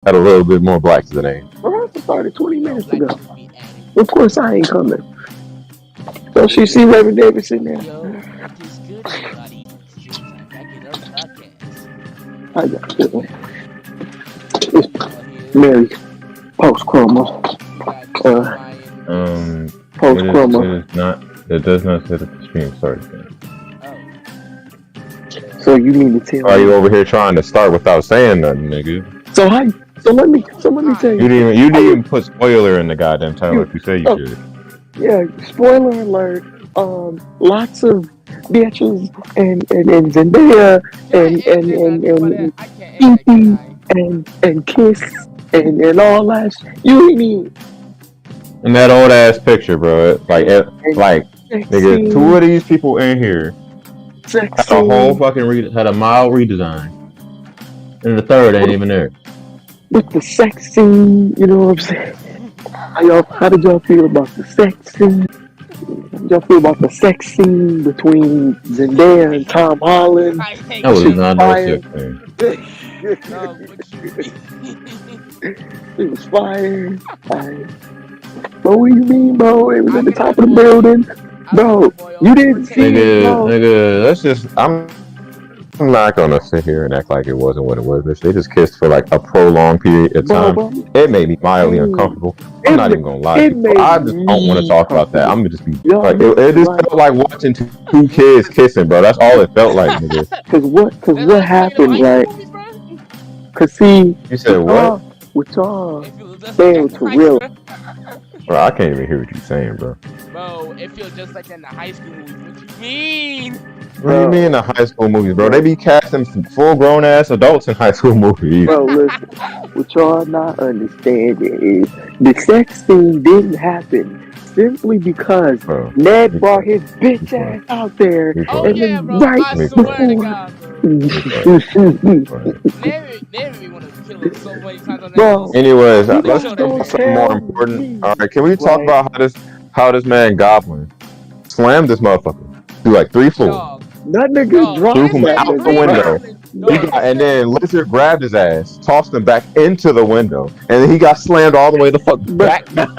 Had a little bit more blacks than A. Veronica started 20 No, minutes black ago. people be adding. Of course I ain't coming. Don't she see Reverend Davidson there? Yo, what is good, everybody? Stream time back in our podcast. I got it. Well, here Mary, post chroma. we got Mr. Ryan Lewis. Post chroma. It is not. It does not say that the stream started. Oh, So you mean to tell Why are you me? over here trying to start without saying nothing, nigga? So how? So let me tell You you. didn't even put spoiler in the goddamn title like you say you should. Yeah, spoiler alert. Lots of bitches and Zendaya and I can't Kiki that and Kiss and all that. You mean And that old ass picture, bro. Like sex nigga, scene, two of these people in here sex had a whole scene fucking had a mild redesign, and the third ain't even there. with the sex scene. You know what I'm saying? How did y'all feel about the sex scene? How did y'all feel about the sex scene between Zendaya and Tom Holland? I hate That was Shit not no fire. sex thing. Oh, what you mean? It was fire. Bro, what do you mean, bro? It was at I'm the gonna top of the avoid- building. I'm Bro, gonna avoid all you didn't see conversation. it, bro. Nigga, let's just. I'm not gonna sit here and act like it wasn't what it was, bitch. They just kissed for like a prolonged period of time. Bro, It made me mildly uncomfortable. I'm not even gonna lie to you. I just don't want to talk about that. I'm gonna just be like, it just felt like watching two kids kissing, bro. That's all it felt like, nigga. Cause what happened, High right? school movies, bro? Cause see, You said what? with y'all It feels just saying like it that for in high real. school. Bro, I can't even hear what you're saying, bro. Bro, it feels just like that in the high school movies. What you mean? What do you mean the high school movies, bro? They be casting full grown ass adults in high school movies. Bro, listen, what y'all not understanding is the sex scene didn't happen simply because Bro, Ned brought his bitch ass out there, Oh and yeah, then bro. right I Me swear to before. God, bro. Never want to kill us so many times on that. Bro, Anyways, you let's guys talk don't about something more tell important. me. All right, can we talk Right. about how this man Goblin slammed this motherfucker through like 3 floors, Dog, That nigga dog. dropped threw This him that man out the nigga. Green window. Goblin. Dog, And then Lizard grabbed his ass, tossed him back into the window, and then he got slammed all the way the fuck back down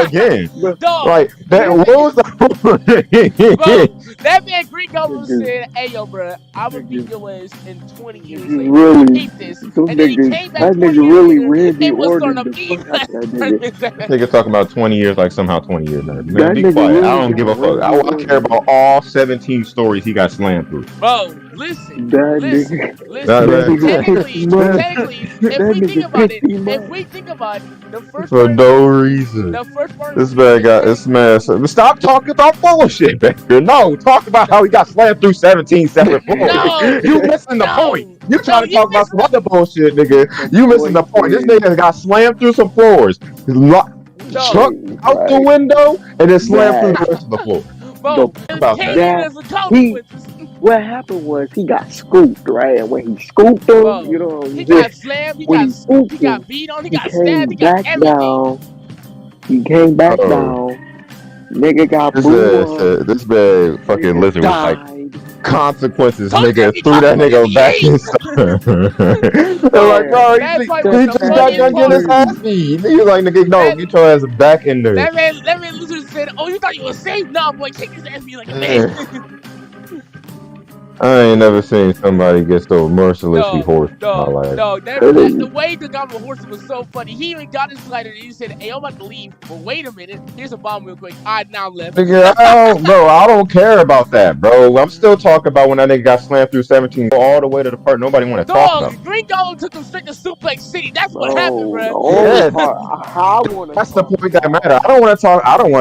again. dog. Like that. What was Bro, the? that man Green Goblin Niggas- said, "Hey yo, bro, I'm gonna beat niggas- your ass in 20 years niggas later. really- Beat this." Some And then he niggas- came back that 20 nigga years really later Randy and was starting Orton to the beat fuck out that his nigga. ass. Nigga talking about 20 years like somehow 20 years later. Man, That be nigga quiet. really I don't give a fuck. I care about all 17 stories he got slammed through. Bro, listen, That listen, nigga. listen. That Technically, if That we think nigga about it, picked him if up. we think about it, the first For part, no reason. the first part. This man got this man. Stop talking about bullshit, Baker. No, talk about how he got slammed through 17 separate floors. No, You missing the point. You trying to you talk about some other bullshit, nigga. You missing the point. This Boy, nigga got slammed through some floors, chucked out the window, and then slammed through the rest of the floor. Bro, about it came that. in as a consequences. What happened was he got scooped, right? And when he scooped him, Bro, you know, he just, got slammed, he when got he scooped he got him, beat on, he he got came stabbed, he got back everything. down. He came back Uh-oh. down. Nigga got This blew man, up. said, this man fucking Nigga lizard was like died. consequences, Told nigga. you, Threw that nigga yeet. back inside. They're like, bro, That part he was the just got done funniest getting his part. ass beat. He was like, nigga, no, get your ass back in there. That man lizard said, "Oh, you thought you were safe? Nah, boy, kick his ass, be like a man." I ain't never seen somebody get so mercilessly horsed in my life. The way the Goblin horse was so funny. He even got his slider and he said, "Hey, I'm about to leave, but wait a minute. Here's a bomb real quick. All right, now I'm left." Nigga, I don't care about that, bro. I'm still talking about when that nigga got slammed through 17 all the way to the part nobody want to talk about. Green Goblin took him straight to Suplex City. That's what happened, bro. The only part I want to That's the point that matter. I don't want to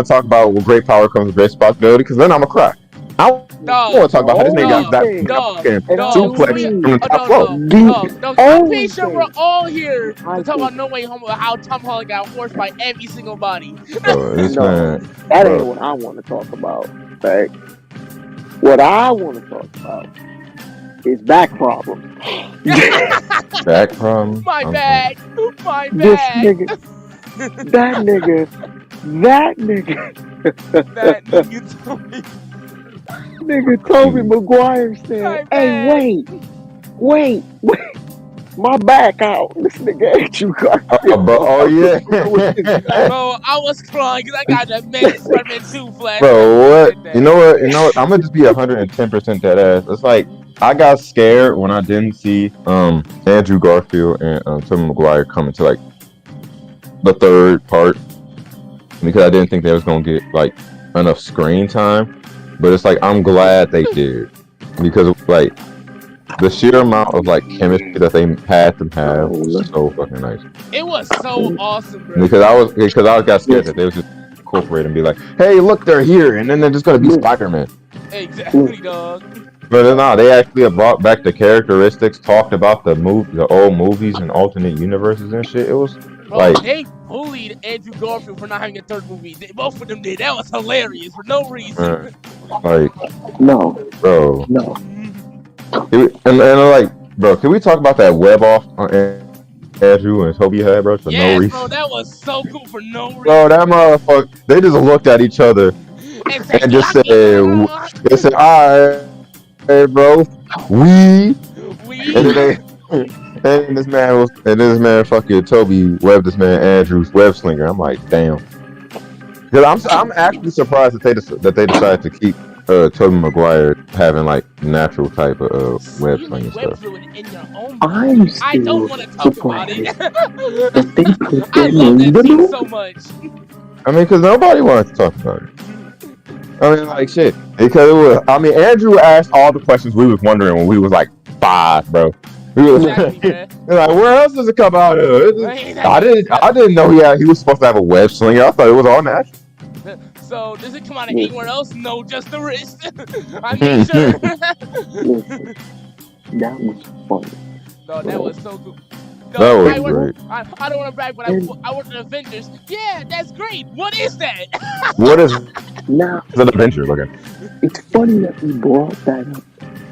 talk about with great power comes with great responsibility, because then I'm a crack. I want to talk about how this nigga got that suplex from the top floor. I'm pretty sure we're all here to talk about No Way Home, about how Tom Holland got horsed by every single body. That ain't what I want to talk about. Right? What I want to talk about is back problems. Back problems? My bad. This nigga, that nigga Tobey Maguire said, "Hey, wait. my back out. This nigga Andrew Garfield. Oh yeah. Bro, I was crying because I got the Amazing Spider-Man 2 flashback. Bro, what? Said that. You know what? I'm gonna just be 110% that ass. It's like I got scared when I didn't see Andrew Garfield and Tobey Maguire coming to like the third part because I didn't think they was gonna get like enough screen time. But it's like I'm glad they did because like the sheer amount of like chemistry that they had them have was so fucking nice. It was so awesome, bro. Because I got scared that they was just incorporate and be like, hey, look, they're here, and then they're just gonna be Spider-Man. Exactly, dog. But no, they actually have brought back the characteristics, talked about the old movies and alternate universes and shit. It was like they bullied Andrew Garfield for not having a third movie. Both of them did. That was hilarious for no reason. No, bro. No. And like, bro, can we talk about that web off on Andrew and Toby had, bro, for no reason? Bro, that was so cool for no reason. Bro, that motherfucker, they just looked at each other and just said, they said, alright, hey, bro, we. And this man fucking Toby webbed this man Andrew's web slinger. I'm like, damn. Because I'm actually surprised that they decided to keep Tobey Maguire having like natural type of web slinger stuff. I'm still I don't want to talk about it. that they put I that love in that the scene movie. so much. I mean, because nobody wanted to talk about it. I mean, like shit. Because it was. I mean, Andrew asked all the questions we was wondering when we was like 5, bro. We was like, where else does it come out of? I didn't know he was supposed to have a web slinger. I thought it was all natural. So does it come out of anywhere else? No, just the wrist. I mean, sure. That was funny. No, that was so cool. No, that was great. I don't want to brag, but I worked in Avengers. Yeah, that's great. What is that? What is now? It's an adventure, looking. It's funny that we brought that up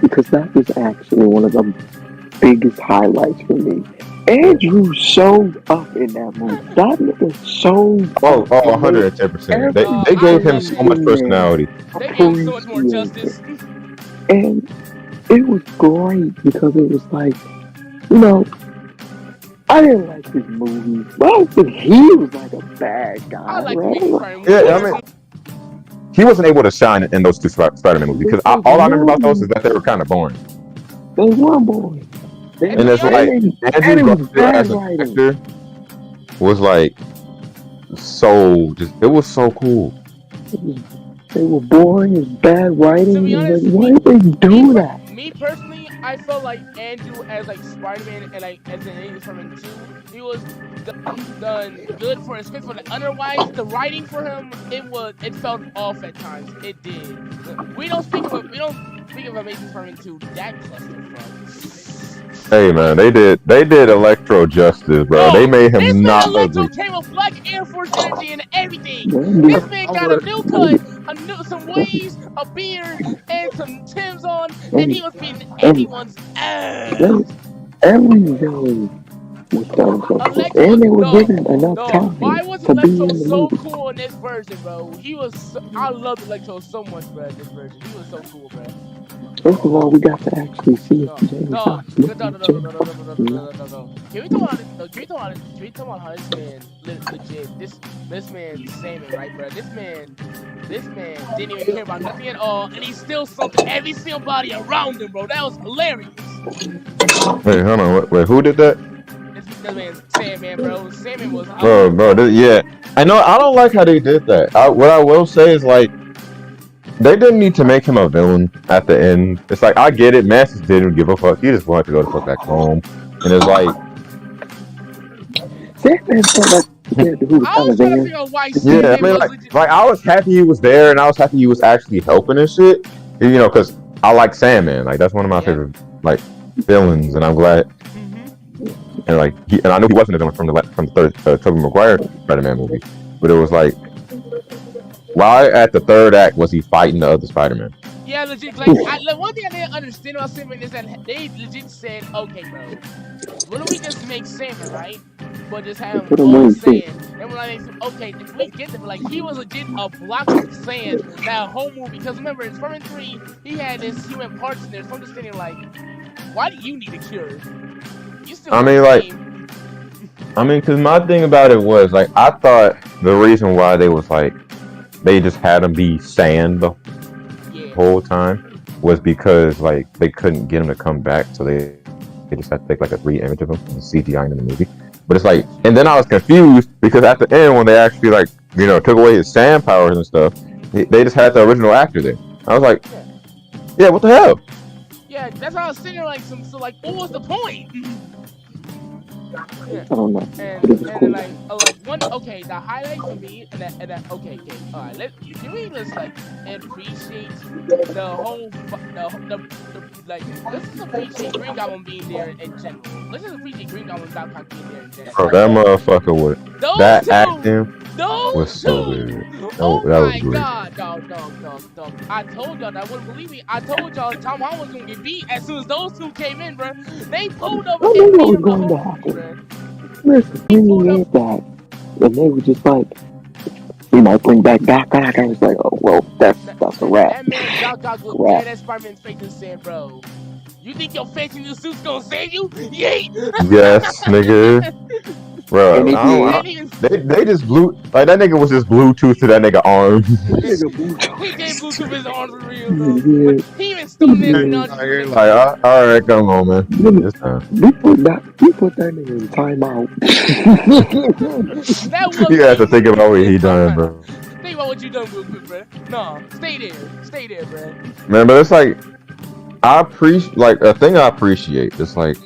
because that was actually one of the biggest highlights for me. Andrew showed up in that movie. That nigga showed up. 110%. They gave him so much personality. They gave him so much more justice. And it was great because it was like, you know, I didn't like his movie, but I think he was like a bad guy. I like right? Yeah, I mean, he wasn't able to shine in those 2 Spider-Man movies because all I remember about those is that they were kind of boring. They were boring. And it's like Andrew Garfield as an actor was like it was so cool. They were boring and bad writing. To be honest, why did they do that? Me personally, I felt like Andrew as like Spider-Man and like as an Amazing Spider-Man 2, he was done good for his script, but otherwise the writing for him it felt off at times. It did. We don't speak of Amazing Spider-Man 2 that clusterfuck. Hey man, they did Electro justice, bro. They made him not Electro ugly. came with Black Air Force energy and everything. This man got a new cut, some waves, a beard, and some Timbs on, and he was beating everyone's ass. Everything was done so cool. And they were given enough time why was to be in Electro the so movie. cool in this version, bro? I loved Electro so much, bro, in this version. He was so cool, bro. First of all, we got to actually see if Jamie Foxx. Can we talk about how this man legit? This man Salmon, right, bro? This man didn't even care about nothing at all, and he still slumped every single body around him, bro. That was hilarious. Wait, hold on. Wait, who did that? This man's Sandman, bro. Sandman was. Yeah. I know. I don't like how they did that. What I will say is like, they didn't need to make him a villain at the end. It's like I get it. Masters didn't give a fuck. He just wanted to go the fuck back home, and it's like. Sandman felt like I was trying to figure out why. Yeah, I mean, like I was happy he was there, and I was happy he was actually helping and shit. You know, because I like Sandman. Like that's one of my favorite like villains, and I'm glad. And like, and I knew he wasn't a villain from the third Tobey Maguire Spider-Man movie, but it was like, why at the third act was he fighting the other Spider-Man? Yeah, legit. Like, one thing I didn't understand about Sandman is that they legit said, "Okay, bro, why don't we just make Sandman, right? But just have him all sand." And we're like, "Okay, if we get them, like he was legit a block of sand that whole movie." Because remember, in Spider-Man 3, he had his human parts in there. So I'm just thinking, like, why do you need a cure? You still I won mean, the like, game. because my thing about it was like I thought the reason why they was like they just had him be sand the Yeah. whole time was because like they couldn't get him to come back, so they just had to take like a 3D image of him and CGI in the movie. But it's like, and then I was confused because at the end when they actually like took away his sand powers and stuff, they just had the original actor there. I was like, Yeah. yeah, what the hell? Yeah, that's how I was sitting there like so like what was the point? Yeah. I don't know, but it was And cool. like one okay, the highlight for me and that okay, all right, let's like appreciate the whole like let's just appreciate Green Goblin being there in general. Let's just appreciate Green Goblin Doc Ock being there in general. Bro, that motherfucker was Those that two, acting was those so two. good. Oh That was my great. god, dog. I told y'all that wouldn't believe me. I told y'all Tom Holland was gonna get beat as soon as those two came in, bro. They pulled up I and knew beat what was him the going to whole movie, happen. bro. Listen, He bringing pulled in up. that, and they were just like, we might bring back Doc Ock. I was like, oh well, that's a wrap. That man Doc Ock looked Wrap. dead at Spider-Man's face and said, "Bro, you think your fancy new suit's gonna save you? Yeet!" Yes, nigga. Bro, And it did. they just blew like that nigga was just Bluetooth to that nigga arm. He did Bluetooth his arms for real though. Yeah. He even stoned there and Like, you're like, all right, come on, man. It's time. We put that nigga in timeout. That was You have to think about what he done, bro. Think about what you done real quick, bro. No, stay there, bro. Man, but it's like I appreciate like a thing I appreciate. It's like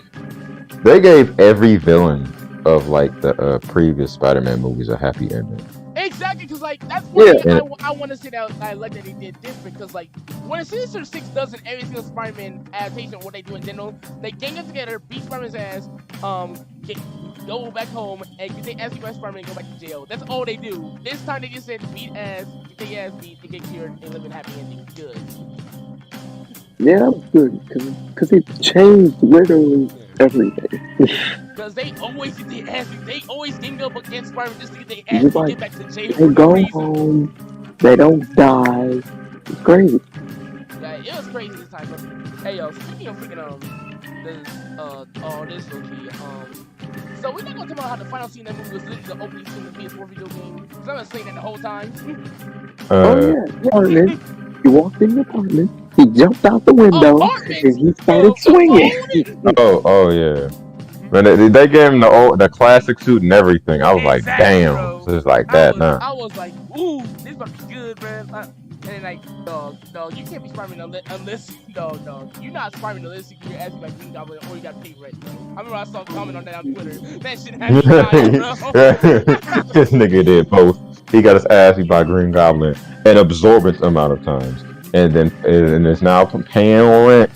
they gave every villain of like the previous Spider-Man movies a happy ending. Exactly, because like that's one Yeah. thing I want to say that I like that they did different. Because like when Sinister Six does in every single Spider-Man adaptation, what they do in general, they gang up together, beat Spider-Man's ass, go back home, and get their ass beat by Spider-Man and go back to jail. That's all they do. This time they just said beat ass, get their ass beat, and get cured, and live in happy ending. Good. Yeah, that was good because it changed literally everything. Because they always get their ass beat. They always gang up against Spider-Man just to get their ass It's beat, like, get back to jail they for no go reason. home, they don't die. It's crazy. Yeah, it was crazy this time. But, hey yo, speaking of freaking this low key, so we're not gonna talk about how the final scene of that movie was literally the opening scene of the PS4 video game. Cause I've been saying that the whole time. Oh yeah, apartment. He walked in the apartment. He jumped out the window Apartment? and he started swinging. Oh yeah. Man, they gave him the classic suit and everything. I was like, Exactly, damn. bro. So it's like that now. I was like, ooh, this about to be good, man. And then like, dog, you can't be Spider-Man unless, dog, you're not Spider-Man unless you're acting like Green Goblin or you got paid right, bro. I remember I saw a comment on that on Twitter. That shit had me dying, bro. This nigga did both. He got his ass beat by Green Goblin an absorbent amount of times, and is now paying rent.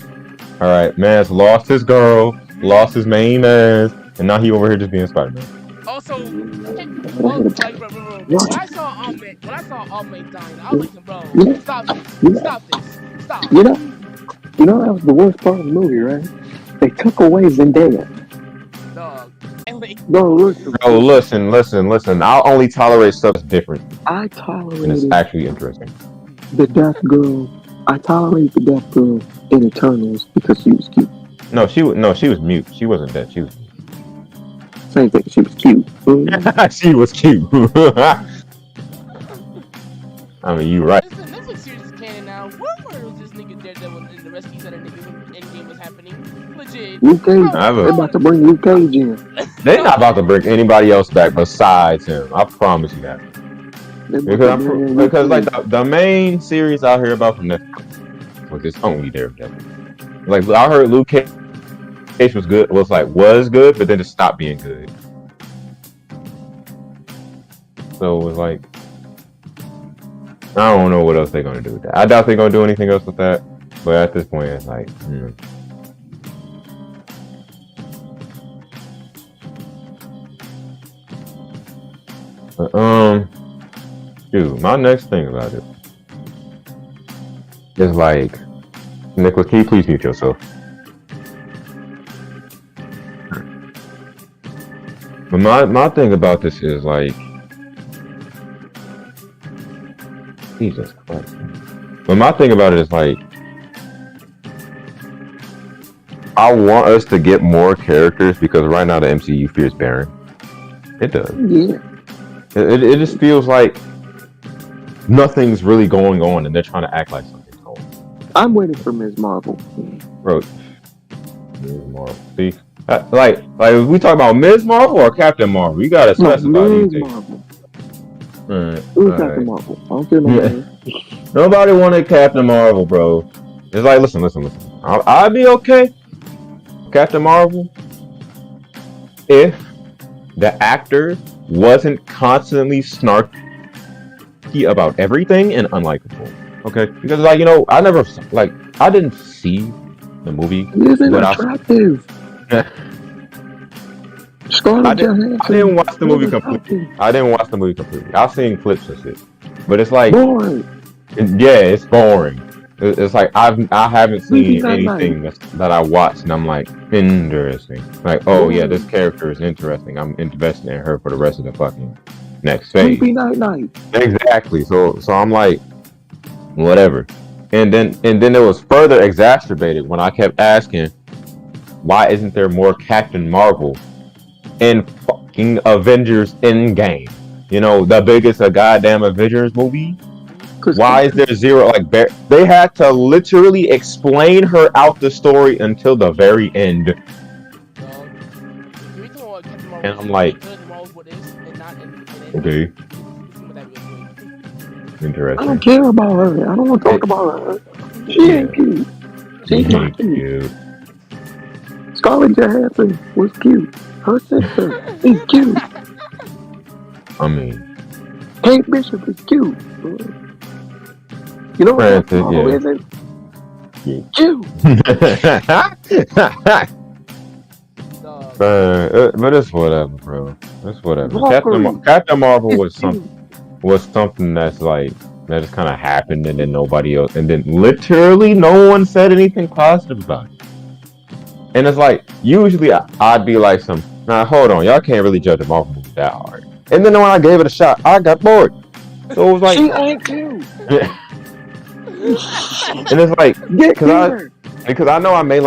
All right, man's lost his girl, lost his main ass, and now he over here just being Spider-Man. Also, like, bro, when I saw Aunt dying, I was like, bro, stop this. You know that was the worst part of the movie, right? They took away Zendaya. Dog. And like, No, listen. Oh, listen. I'll only tolerate stuff that's different, I and it's tolerated actually interesting. the deaf girl. I tolerated the deaf girl in Eternals because she was cute. No, she was mute. She wasn't dead. She was mute. Same thing. She was cute. She was cute. I mean, you right. this Netflix series is canon now. Where was this nigga Daredevil and the rest of these other niggas when Endgame was happening? Legit. Luke Cage. I have a- They're about to bring Luke Cage in. They're not about to bring anybody else back besides him. I promise you that. Because like the main series I hear about from Netflix was this only Daredevil. Like I heard Luke Cage was good, was good, but then it stopped being good. So it was like, I don't know what else they're gonna do with that. I doubt they're gonna do anything else with that. But at this point, it's like, Dude, my next thing about it is like, Nicholas, can you please mute yourself? But my thing about this is like, Jesus Christ. But my thing about it is like, I want us to get more characters because right now the MCU feels barren. It does. Yeah. It just feels like nothing's really going on, and they're trying to act like something's going on. I'm waiting for Ms. Marvel. Bro, Ms. Marvel. See, like if we talk about Ms. Marvel or Captain Marvel, you gotta specify Ms. these Marvel. things. Who's Captain Marvel? I don't care no more. Nobody wanted Captain Marvel, bro. It's like, listen. I'd be okay, Captain Marvel, if the actor wasn't constantly snarky about everything and unlikable. Okay, because like I never I didn't see the movie. He isn't attractive. Scarlett I Johansson. didn't watch the movie completely. I've seen clips of it, but it's like boring. Yeah, it's boring. It's like I haven't seen anything that I watched and I'm like interesting. Like, oh yeah, this character is interesting. I'm invested in her for the rest of the fucking next phase. Sleepy Night. Exactly. So I'm like, whatever. And then it was further exacerbated when I kept asking, why isn't there more Captain Marvel in fucking Avengers Endgame? The biggest goddamn Avengers movie. Why is there zero? Like, they had to literally explain her out the story until the very end. And I'm like, okay. Interesting. I don't care about her. I don't want to talk about her. She ain't cute. She's not cute. Scarlett Johansson was cute. Her sister is cute. I mean, Kate Bishop is cute. You know what isn't? Cute. But it's whatever, bro. It's whatever. Captain Marvel was something that's like that just kind of happened, and then nobody else, and then literally no one said anything positive about it. And it's like usually I'd be like hold on, y'all can't really judge a Marvel movie that hard. And then when I gave it a shot, I got bored. So it was like, she ain't cute. And it's like because I know I may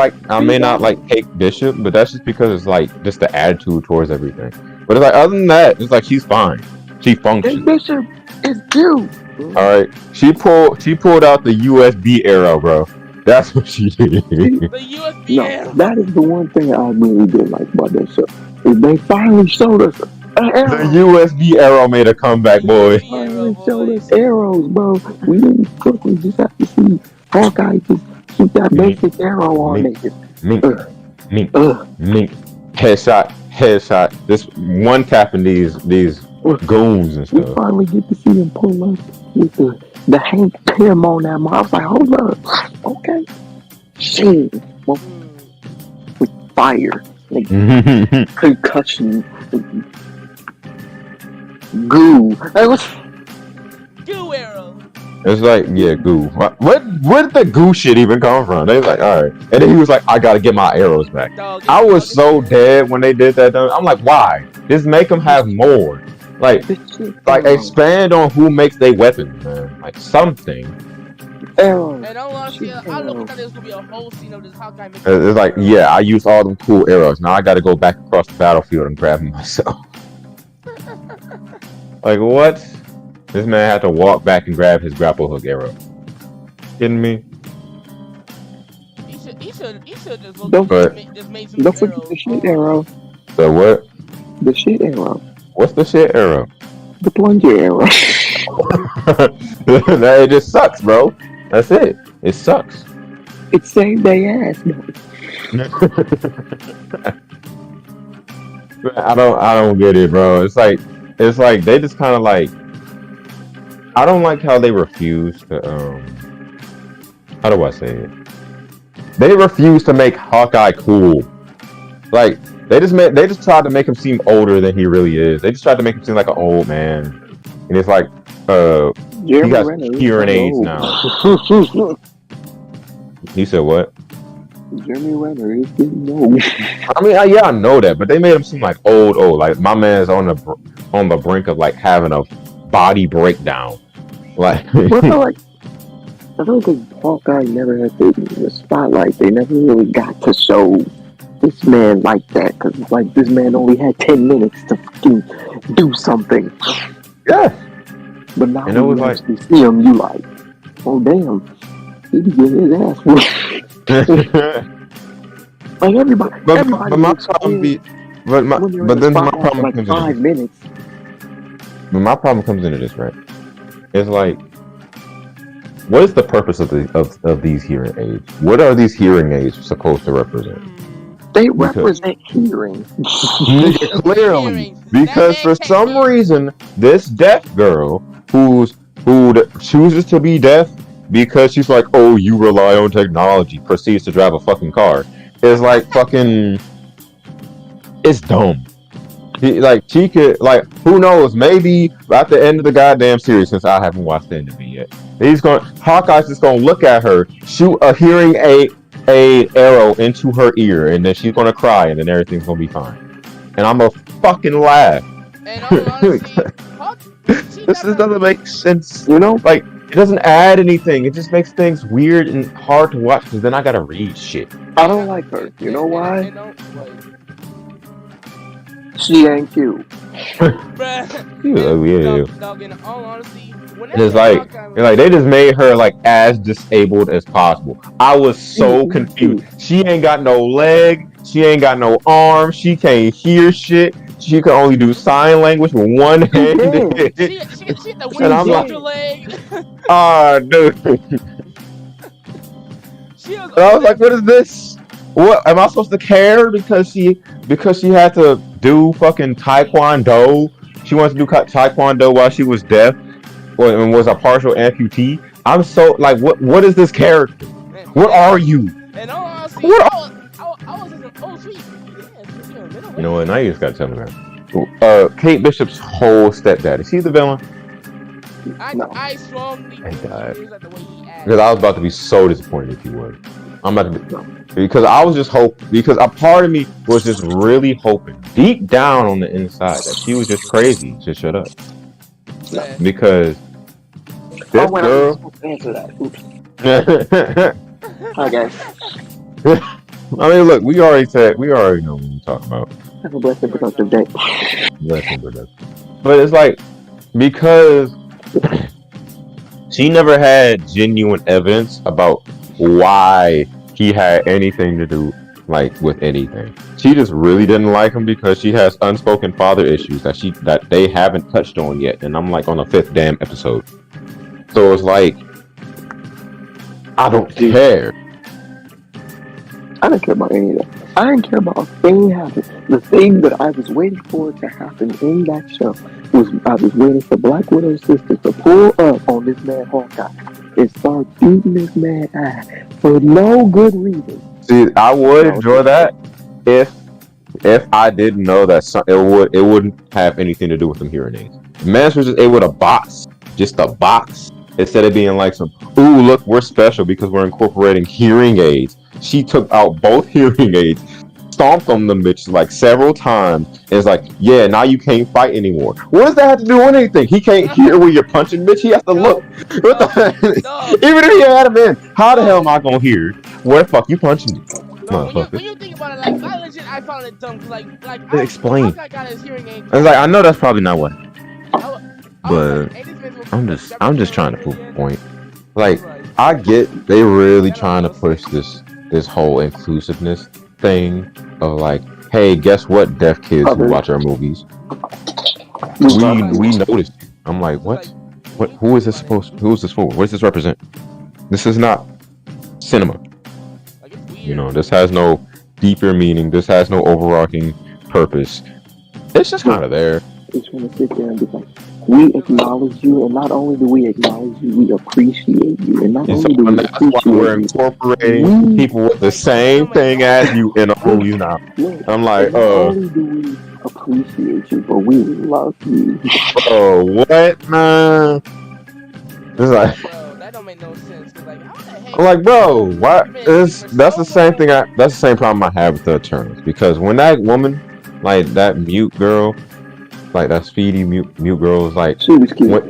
not like Kate Bishop, but that's just because it's like just the attitude towards everything. But it's like other than that, it's like she's fine. She functions. Kate Bishop is cute. All right, she pulled out the USB arrow, bro. That's what she did. The USB arrow. That is the one thing I really did like about that show. Is they finally showed us an arrow. The USB arrow made a comeback, boy. Finally showed us arrows, bro. We didn't cook. We just have to see Hawkeye just keep that basic arrow on it. Mink. Headshot. This one tapping these goons and stuff. We finally get to see him pull us with the Hank Pym on that. I was like, hold up. Okay. Shit. With fire. Like, concussion. Goo. Hey, what's... Goo arrow. It's like, yeah, goo. Where did the goo shit even come from? They was like, all right. And then he was like, I gotta get my arrows back. I was so dead when they did that. I'm like, why? Just make them have more. Like expand on who makes their weapons, man. Like something. Arrows. And I thought there was gonna be a whole scene of this Hawkeye. It's like, yeah, I used all them cool arrows. Now I gotta go back across the battlefield and grab them myself. Like what? This man had to walk back and grab his grapple hook arrow. Kidding me? He should just Don't forget the shit arrow. The what? The shit arrow. What's the shit arrow? The plunger arrow. It just sucks, bro. That's it. It sucks. It saved their ass, man. I don't get it, bro. It's like they just kind of like. I don't like how they refuse to how do I say it? They refuse to make Hawkeye cool. Like they just tried to make him seem older than he really is. They just tried to make him seem like an old man. And it's like he got hearing aids now. He said what? Jeremy Renner is getting old. I mean, yeah, I know that, but they made him seem like old. Like my man's on the brink of like having a body breakdown. Like, I don't think Hawkeye never had the spotlight. They never really got to show this man like that because like this man only had 10 minutes to fucking do something. Yeah. But now And it when was you like, actually see him, you like, oh damn, he be getting his ass whooped. Like everybody but my looks problem cool be, but my when you're in but the then my spotlight for problem like comes 5 into minutes. but my problem comes into this, right? It's like, what is the purpose of these hearing aids? What are these hearing aids supposed to represent? They represent hearing. Nigga, clearly, Hearing. because That for man can't some hear. reason, this deaf girl who chooses to be deaf because she's like, oh, you rely on technology, proceeds to drive a fucking car, is like fucking, it's dumb. She could, like, who knows, maybe at the end of the goddamn series, since I haven't watched the end of it yet, Hawkeye's just gonna look at her, shoot a hearing a arrow into her ear, and then she's gonna cry, and then everything's gonna be fine. And I'm gonna fucking laugh. And all honesty, This just doesn't make sense. You know? Like, it doesn't add anything. It just makes things weird and hard to watch, because then I gotta read shit. I don't like her. You know why? Like, She ain't cute. bruh. She was ugly, yeah. Dog, in all honesty, And it's like, they just made her like as disabled as possible. I was so confused. She ain't got no leg. She ain't got no arm. She can't hear shit. She can only do sign language with one hand. She the And I'm like, leg. dude. And I was like, what is this? What am I supposed to care because she had to do fucking taekwondo? She wants to do taekwondo while she was deaf, and was a partial amputee. I'm so like, what is this character? What are you? And all honesty, I was just oh sweet. Yeah, you know what? Now you just gotta tell me that. Kate Bishop's whole stepdad, is he the villain? I strongly Thank God. like the way he acts. Because I was about to be so disappointed if he would. I'm about to be, because I was just because a part of me was just really hoping deep down on the inside that she was just crazy to shut up. Yeah. Because this girl. I'm supposed to answer that. Oops. Hi guys. I mean, look, we already know what we talk about. Have a blessed and productive day. But it's like, because she never had genuine evidence about why he had anything to do like with anything. She just really didn't like him because she has unspoken father issues that they haven't touched on yet, and I'm like on the 5th damn episode. So it's like, I don't care. I didn't care about any of that. I didn't care about a thing happening. The thing that I was waiting for to happen in that show was I was waiting for Black Widow's sister to pull up on this man Hawkeye and start beating this man ass for no good reason. See, I would enjoy that if I didn't know that it wouldn't have anything to do with them hearing aids. Man was just able to box, instead of being like some, ooh, look, we're special because we're incorporating hearing aids. She took out both hearing aids, stomped on them bitches like several times, and it's like, yeah, now you can't fight anymore. What does that have to do with anything? He can't hear when you're punching, bitch. He has to look. What the even if he had him in, how the hell am I gonna hear? Where the fuck you punching me? When you think about it, like, I found it dumb. Like, explain. I got his hearing aid. I was like, I know that's probably not what. But like, I'm just trying to prove a point. Like, I get they really trying to push this whole inclusiveness thing of like, hey, guess what, deaf kids who watch our movies, we noticed. I'm like, what? Who is this for? What does this represent? This is not cinema. You know, this has no deeper meaning. This has no overarching purpose. It's just kind of there. Just want to sit there and be like, we acknowledge you, and not only do we acknowledge you, we appreciate you, and not only do we appreciate you, we're incorporating people with the same thing as you in a movie now. I'm like, not only do we appreciate you, but we love you. Oh, what, man? It's like, bro, that don't make no sense. Like, how the heck? I'm like, bro, what? That's the same thing. That's the same problem I have with the Eternals, because when that woman, like that mute girl, like that speedy mute girl, was like, she was cute.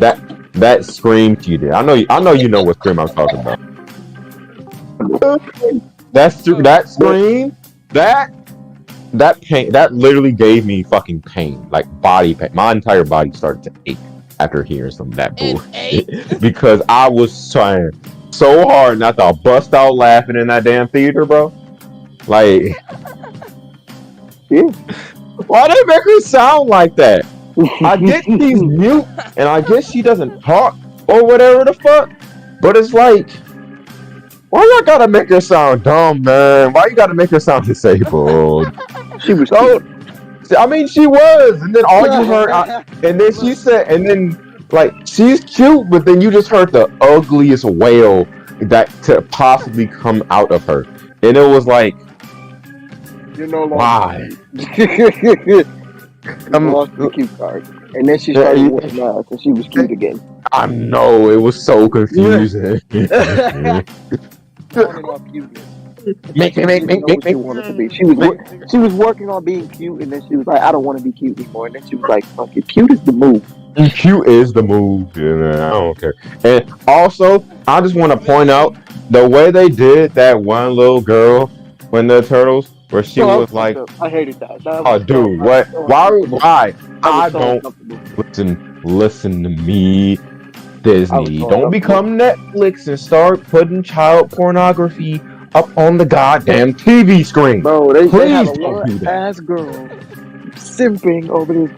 that scream she did. I know you know what scream I'm talking about. That scream, that pain, that literally gave me fucking pain, like body pain. My entire body started to ache after hearing some of that bullshit because I was trying so hard not to bust out laughing in that damn theater, bro. Like, Yeah. why they make her sound like that? I get she's mute and I guess she doesn't talk or whatever the fuck, but it's like, why y'all gotta make her sound dumb, man? Why you gotta make her sound disabled? She was So, I mean, she was, and then all you heard, and then she said, and then like she's cute, but then you just heard the ugliest wail that could possibly come out of her, and it was like, you know, why? Lost the cute card, and then she started whooping ass, and she was cute again. I know, it was so confusing. Make. She wanted to be. She was working on being cute, and then she was like, I don't want to be cute anymore. And then she was like, fuck it, cute is the move. Cute is the move. Yeah, I don't care. And also, I just want to point out the way they did that one little girl when the Turtles, where she was like, I hated that. Oh, dude, what? Why? I don't listen to me, Disney. Don't become Netflix and start putting child pornography up on the goddamn TV screen. Bro, they have a little ass girl simping over this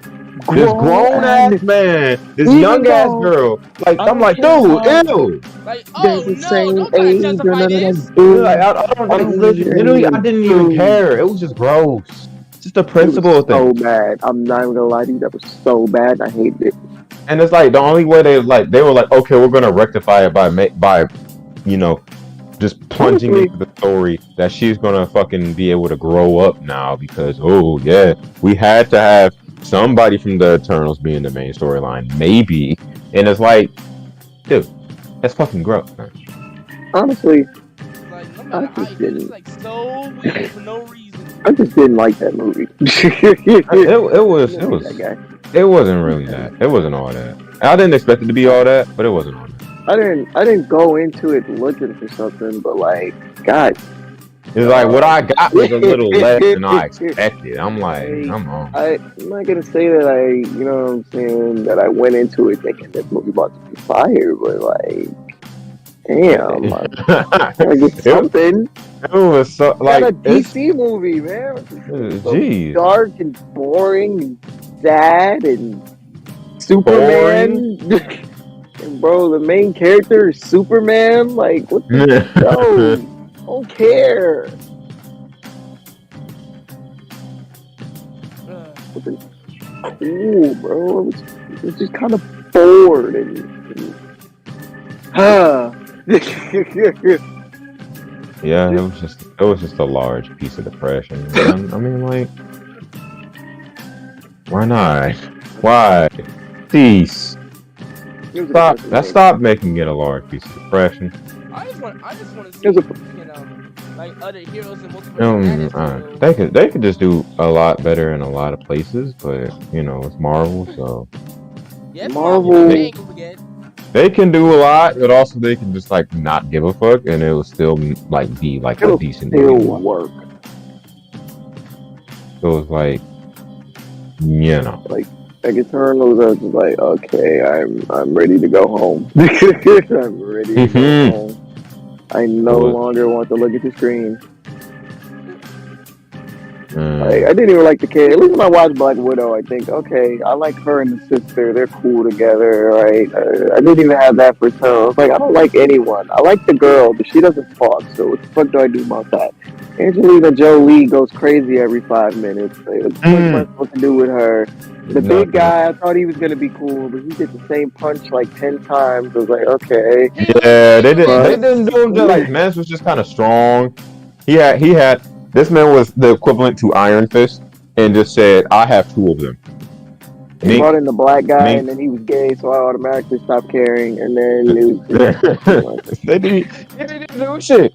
grown ass man, this young ass girl. Like, I'm like, dude, ew. Like, oh no, don't try to justify this. Like, literally, I didn't even care. It was just gross. Just the principle thing. So bad. I'm not even gonna lie to you. That was so bad. I hated it. And it's like the only way they were like, okay, we're gonna rectify it by you know, just plunging into the story that she's gonna fucking be able to grow up now because we had to have somebody from the Eternals be in the main storyline, maybe. And it's like, dude, that's fucking gross, man. Honestly, like, no matter how it's like so weird for no reason. I just didn't like that movie. It wasn't really that. It wasn't all that. I didn't expect it to be all that, but it wasn't all that. I didn't go into it looking for something, but like, God. It's like what I got was a little less than I expected. I'm like, come on. I'm not gonna say that you know what I'm saying, that I went into it thinking this movie about to be fire, but like, damn, I get something. It was so like a DC movie, man. Jeez, so dark and boring and sad and Superman. And bro, the main character is Superman. Like, what the hell? I don't care. Cool, bro. It was just kind of bored and yeah, it was just a large piece of depression. I mean, like, why not? Why? Please. Stop making it a large piece of depression. I just want to see, like other heroes and multiple. They could just do a lot better in a lot of places, but you know it's Marvel, so Marvel. They can do a lot, but also they can just like not give a fuck, and it will still like be like a decent movie. Work. So it's like, you know, like Eternals are just like, okay, I'm ready to go home. I'm ready to go home. I no longer want to look at the screen. Like, I didn't even like the kid. At least when I watched Black Widow, I think, okay, I like her and the sister. They're cool together, right? I didn't even have that for Eternals. I was like, I don't like anyone. I like the girl, but she doesn't talk, so what the fuck do I do about that? Angelina Jolie goes crazy every 5 minutes. Like, what am I supposed to do with her? The big guy, I thought he was gonna be cool, but he did the same punch like 10 times. I was like, okay. Yeah, they didn't do him just like Mance was just kind of strong. He had this man was the equivalent to Iron Fist and just said, I have 2 of them. He brought in the black guy and then he was gay, so I automatically stopped caring, and then it was they didn't do shit.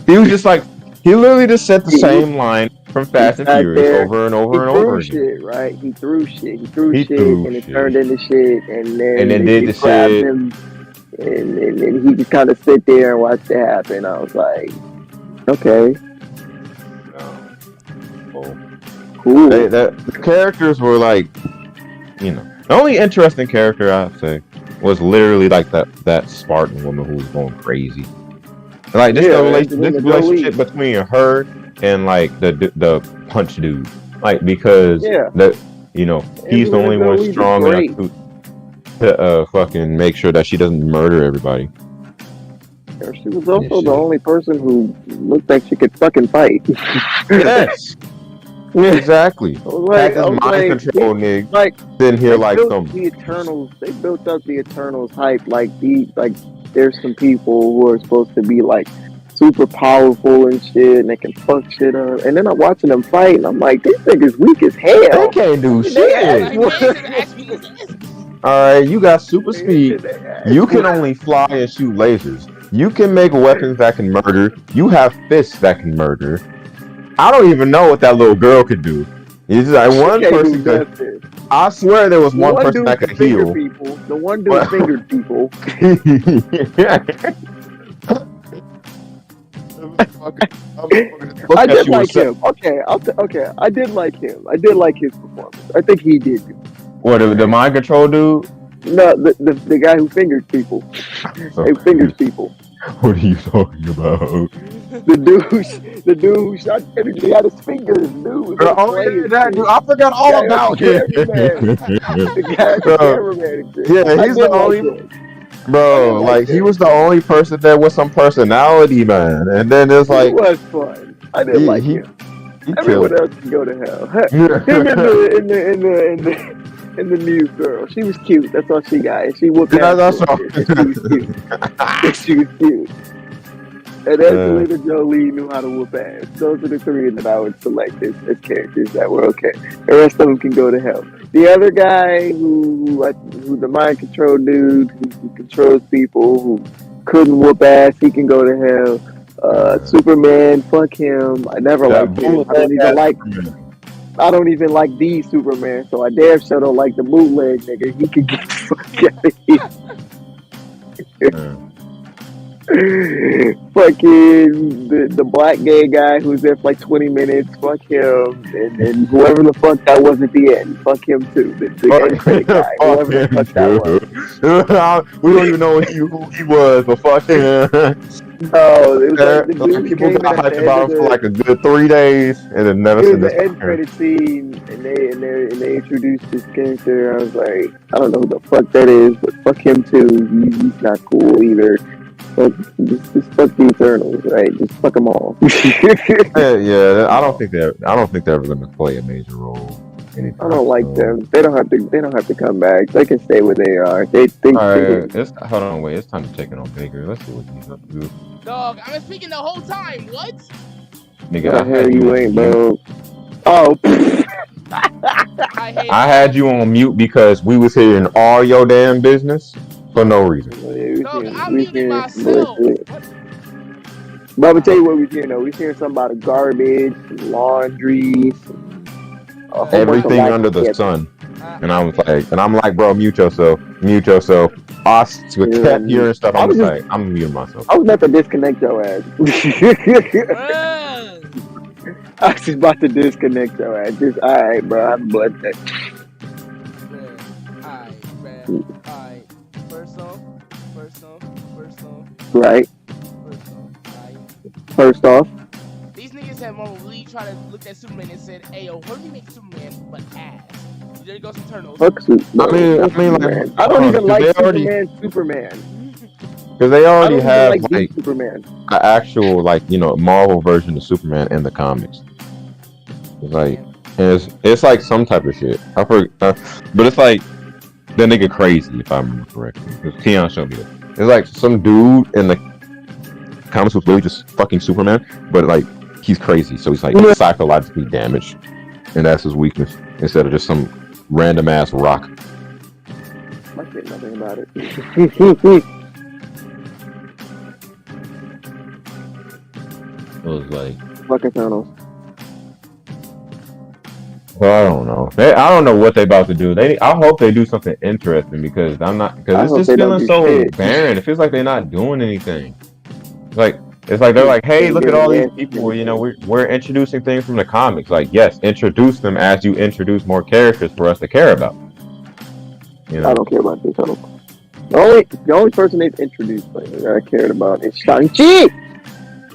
He was just like He literally just said the He- same line from He Fast and sat Furious there. over and He over and over threw again. shit, right? He threw shit. He threw He shit, threw and it shit. turned into shit. And And then then did they the grabbed shit. him, and he just kind of sit there and watched it happen. I was like, okay, cool. The characters were like, you know, the only interesting character I'd say was literally like that Spartan woman who was going crazy. Like this Angelina relationship Jolie. between her and like the punch dude, like because Yeah. he's the only Angelina one Jolie did strong enough great. to fucking make sure that she doesn't murder everybody. She was also Yeah, the only person who looked like she could fucking fight. Yes, exactly. I was Had this like, mind control nigga like sitting here they like built some. the Eternals. They built up the Eternals hype like there's some people who are supposed to be like super powerful and shit, and they can fuck shit up. And then I'm watching them fight, and I'm like, these niggas weak as They hell. can't do They shit. ass All right, you got super speed. They ass You can only fly and shoot lasers. You can make weapons that can murder. You have fists that can murder. I don't even know what that little girl could do. It's just like one can't person do could. nothing. I swear there was The one person dude that could finger heal. people. The one dude fingered people. I did like him. Okay, okay. I did like him. I did like his performance. I think he did. What the mind control dude? No, the guy who fingers people. He fingers people. What are you talking about? The dude who shot Kennedy had his fingers, dude. Oh yeah, that dude. I forgot all about him. The guy, the cameraman. Yeah, he's the only. Bro, like he was the only person there with some personality, man. And then it's like it was fun. I didn't like him. Everyone else can go to hell. Him and the new girl. She was cute. That's all she got. And she whooped ass. She was cute. She was cute. And Angelina Jolie knew how to whoop ass. Those are the three that I would select as characters that were okay. The rest of them can go to hell. The other guy who the mind control dude who controls people, who couldn't whoop ass, he can go to hell. Superman, fuck him. I never liked him. I don't even like the Superman, so I damn sure don't like the bootleg nigga. He could get the fuck out of here. Fucking the black gay guy who's there for like 20 minutes, fuck him, and whoever the fuck that was at the end, fuck him too. The end credit guy, whoever the fuck that was. We don't even know who he was, but fuck him. No, it was like the dude people came got at hyped the about him for like a good 3 days, and then never seen this. It was the end credit scene, and they introduced this character. I was like, I don't know who the fuck that is, but fuck him too. He's not cool either. But just fuck the Eternals, right? Just fuck them all. yeah. I don't think they're ever going to play a major role. I don't like them. They don't have to come back. They can stay where they are. They think. Hold on, wait. It's time to take it on Baker. Let's see what he's up to. Dog, I've been speaking the whole time. What? Nigga, I had you ain't, bro. Oh. I had you on mute because we was hearing all your damn business for no reason. Dog, I'm muting myself. But I'm gonna tell you what we're hearing though. We're hearing something about garbage, some laundry, everything under the sun. And I'm like, bro, mute yourself. I kept hearing stuff. I'm muting myself. I was about to disconnect your ass. I was just about to disconnect your ass. Just alright, bro. I'm blood tech. Alright. First off. Right. First off. These niggas had Marvel really tried to look at Superman and said, "Hey, yo, what do we make Superman but ass?" There goes Eternals. Fuck Superman. I don't even like Superman. Because they already have like Superman, an actual Marvel version of Superman in the comics. It's like it's like some type of shit. I forget, but it's like that nigga crazy if I remember correctly. Because Keon showed me it. It's like some dude in the comics was really just fucking Superman, but like he's crazy, so he's like psychologically damaged, and that's his weakness instead of just some random ass rock. I say nothing about it. It was like fucking Thanos. Well, I don't know. I don't know what they about to do. I hope they do something interesting because I it's hope just they don't feeling do so shit. barren. It feels like they're not doing anything. Like it's like they're like, hey, Ain't look at giving all me these anything. people. You know, we're introducing things from the comics. Like, yes, introduce them as you introduce more characters for us to care about. You I know, don't care about this. The only person they've introduced that I cared about is Shang-Chi.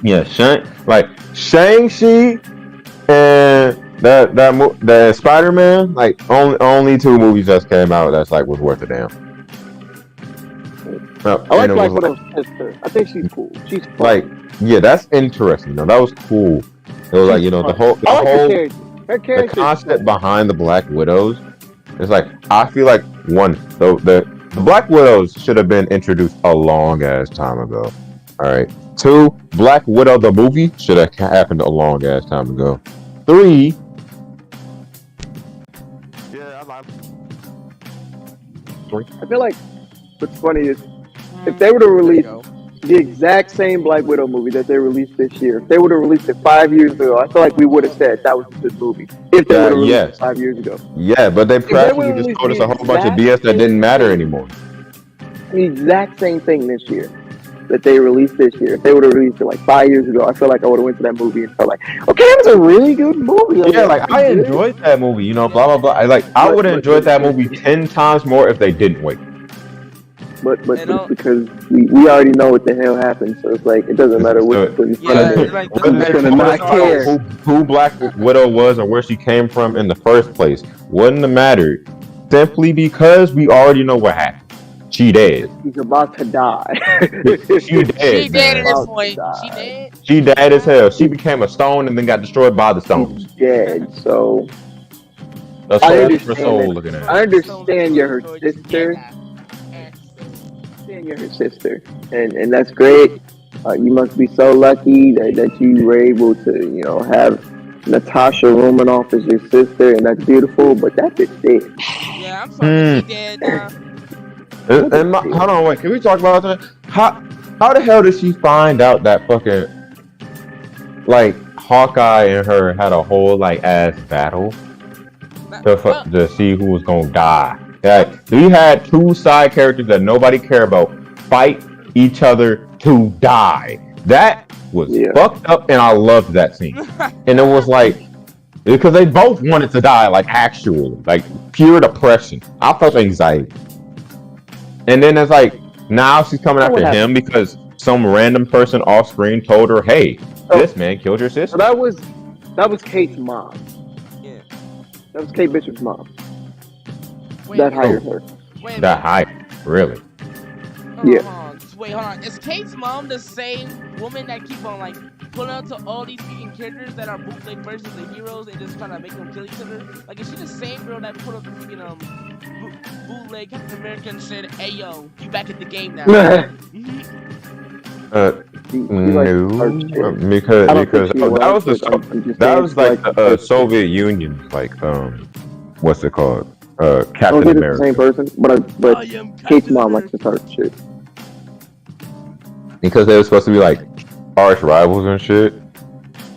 yeah, Shang-Chi and the Spider-Man. Like only two movies just came out that's like was worth a damn. I like And it Black was Widow's sister. I think she's cool. She's fun. like, yeah, that's interesting. That was cool. It was like, you know, the I like her whole character. Her the character. concept behind the Black Widows. It's like I feel like one the Black Widows should have been introduced a long ass time ago. All right. Two, Black Widow the movie should have happened a long ass time ago. Three. Yeah, I feel like what's funny is if they would have released the exact same Black Widow movie that they released this year, if they would have released it 5 years ago, I feel like we would have said that was a good movie. If they would have released it 5 years ago. Yeah, but they practically just told us a whole bunch of BS that didn't matter anymore. The exact same thing this year that they released this year. If they would have released it like 5 years ago, I feel like I would have went to that movie and felt like, okay, that was a really good movie. Yeah, like I enjoyed that movie, you know, blah blah blah. I would have enjoyed that movie 10 times more if they didn't wait. But it's because we already know what the hell happened, so it's like it doesn't matter what in front of it. I'm just gonna not care who Black Widow was or where she came from in the first place. Wouldn't have mattered. Simply because we already know what happened. She dead. She's about to die. She dead. She dead at this point. She dead. She dead as hell. She became a stone and then got destroyed by the stones. She's dead. So I understand you're her sister. You're her sister, and that's great. You must be so lucky that you were able to, you know, have Natasha Romanoff as your sister, and that's beautiful. But that bitch dead. Yeah, I'm sorry, she dead now. Hold on, wait. Can we talk about that? How the hell did she find out that fucking like Hawkeye and her had a whole like ass battle to see who was gonna die? Like, we had two side characters that nobody cared about fight each other to die. That was fucked up, and I loved that scene. And it was like because they both wanted to die, like actually, like pure depression. I felt anxiety. And then it's like now she's coming after him because some random person off screen told her, "Hey, this man killed your sister." So that was Kate's mom. Yeah, that was Kate Bishop's mom. That hired her. That hired, really? Yeah. Wait, hold on. Is Kate's mom the same woman that keep on like pulling out to all these freaking characters that are bootleg versions of the heroes and just trying to make them kill each other? Like, is she the same girl that put up the freaking bootleg Captain America and said, "Hey yo, you back in the game now"? No, because that was like the Soviet Union, like what's it called? Captain America. The same person, but Kate's mom likes to start shit. Because they were supposed to be like arch rivals and shit.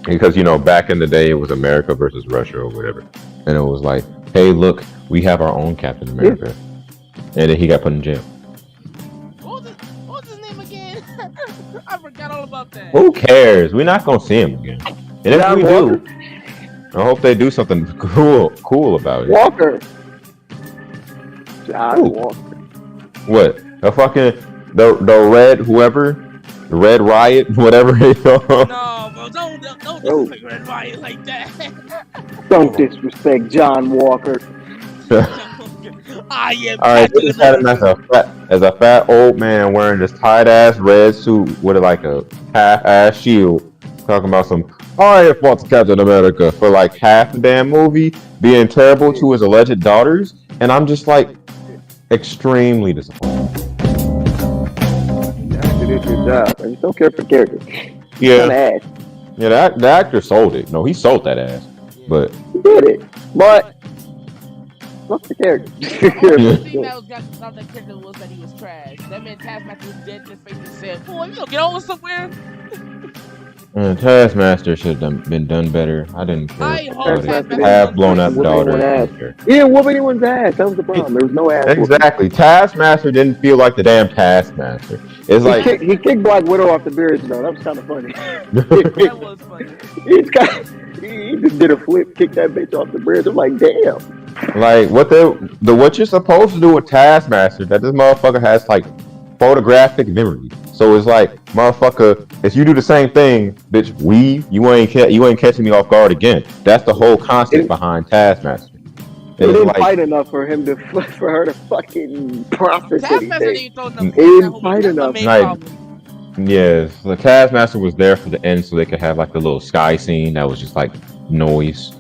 Because, you know, back in the day it was America versus Russia or whatever. And it was like, hey, look, we have our own Captain America. Yeah. And then he got put in jail. What was his name again? I forgot all about that. Who cares? We're not gonna see him again. And if we do, I hope they do something cool about it. Walker. John Walker. What? The fucking the red whoever? The Red Riot, whatever it is. No, bro, don't disrespect Red Riot like that. Don't disrespect John Walker. I am. Alright, they just had him as a fat old man wearing this tight ass red suit with like a half ass shield, talking about some I fought Captain America for like half the damn movie, being terrible to his alleged daughters, and I'm just like extremely disappointed. Did a good job. I just don't care for characters. Yeah. Yeah, the actor sold it. No, he sold that ass. But he did it. But fuck the character. The only thing that was got about that character was that he was trash. That man Taskmaster was dead in his face and said, "Boy, you gonna get over somewhere." Taskmaster should have been done better. I didn't care I hope about it. Taskmaster Taskmaster didn't, Half won blown didn't up whoop first. anyone's daughter. I ass. don't care. He didn't whoop anyone's ass. That was the problem. There was no ass whooping. Exactly. Taskmaster didn't feel like the damn Taskmaster. It's like He kicked Black Widow off the bridge though. That was kind of funny. That was funny. He just did a flip, kicked that bitch off the bridge. I'm like, damn. like what you're supposed to do with Taskmaster, that this motherfucker has like photographic memory. So it's like, motherfucker, if you do the same thing, bitch, you ain't catching me off guard again. That's the whole concept behind Taskmaster. They It's didn't like, fight enough for her to fucking process Taskmaster anything. didn't throw enough They points. didn't fight That's the enough. main Right. problem. yes, the Taskmaster was there for the end, so they could have like the little sky scene that was just like noise.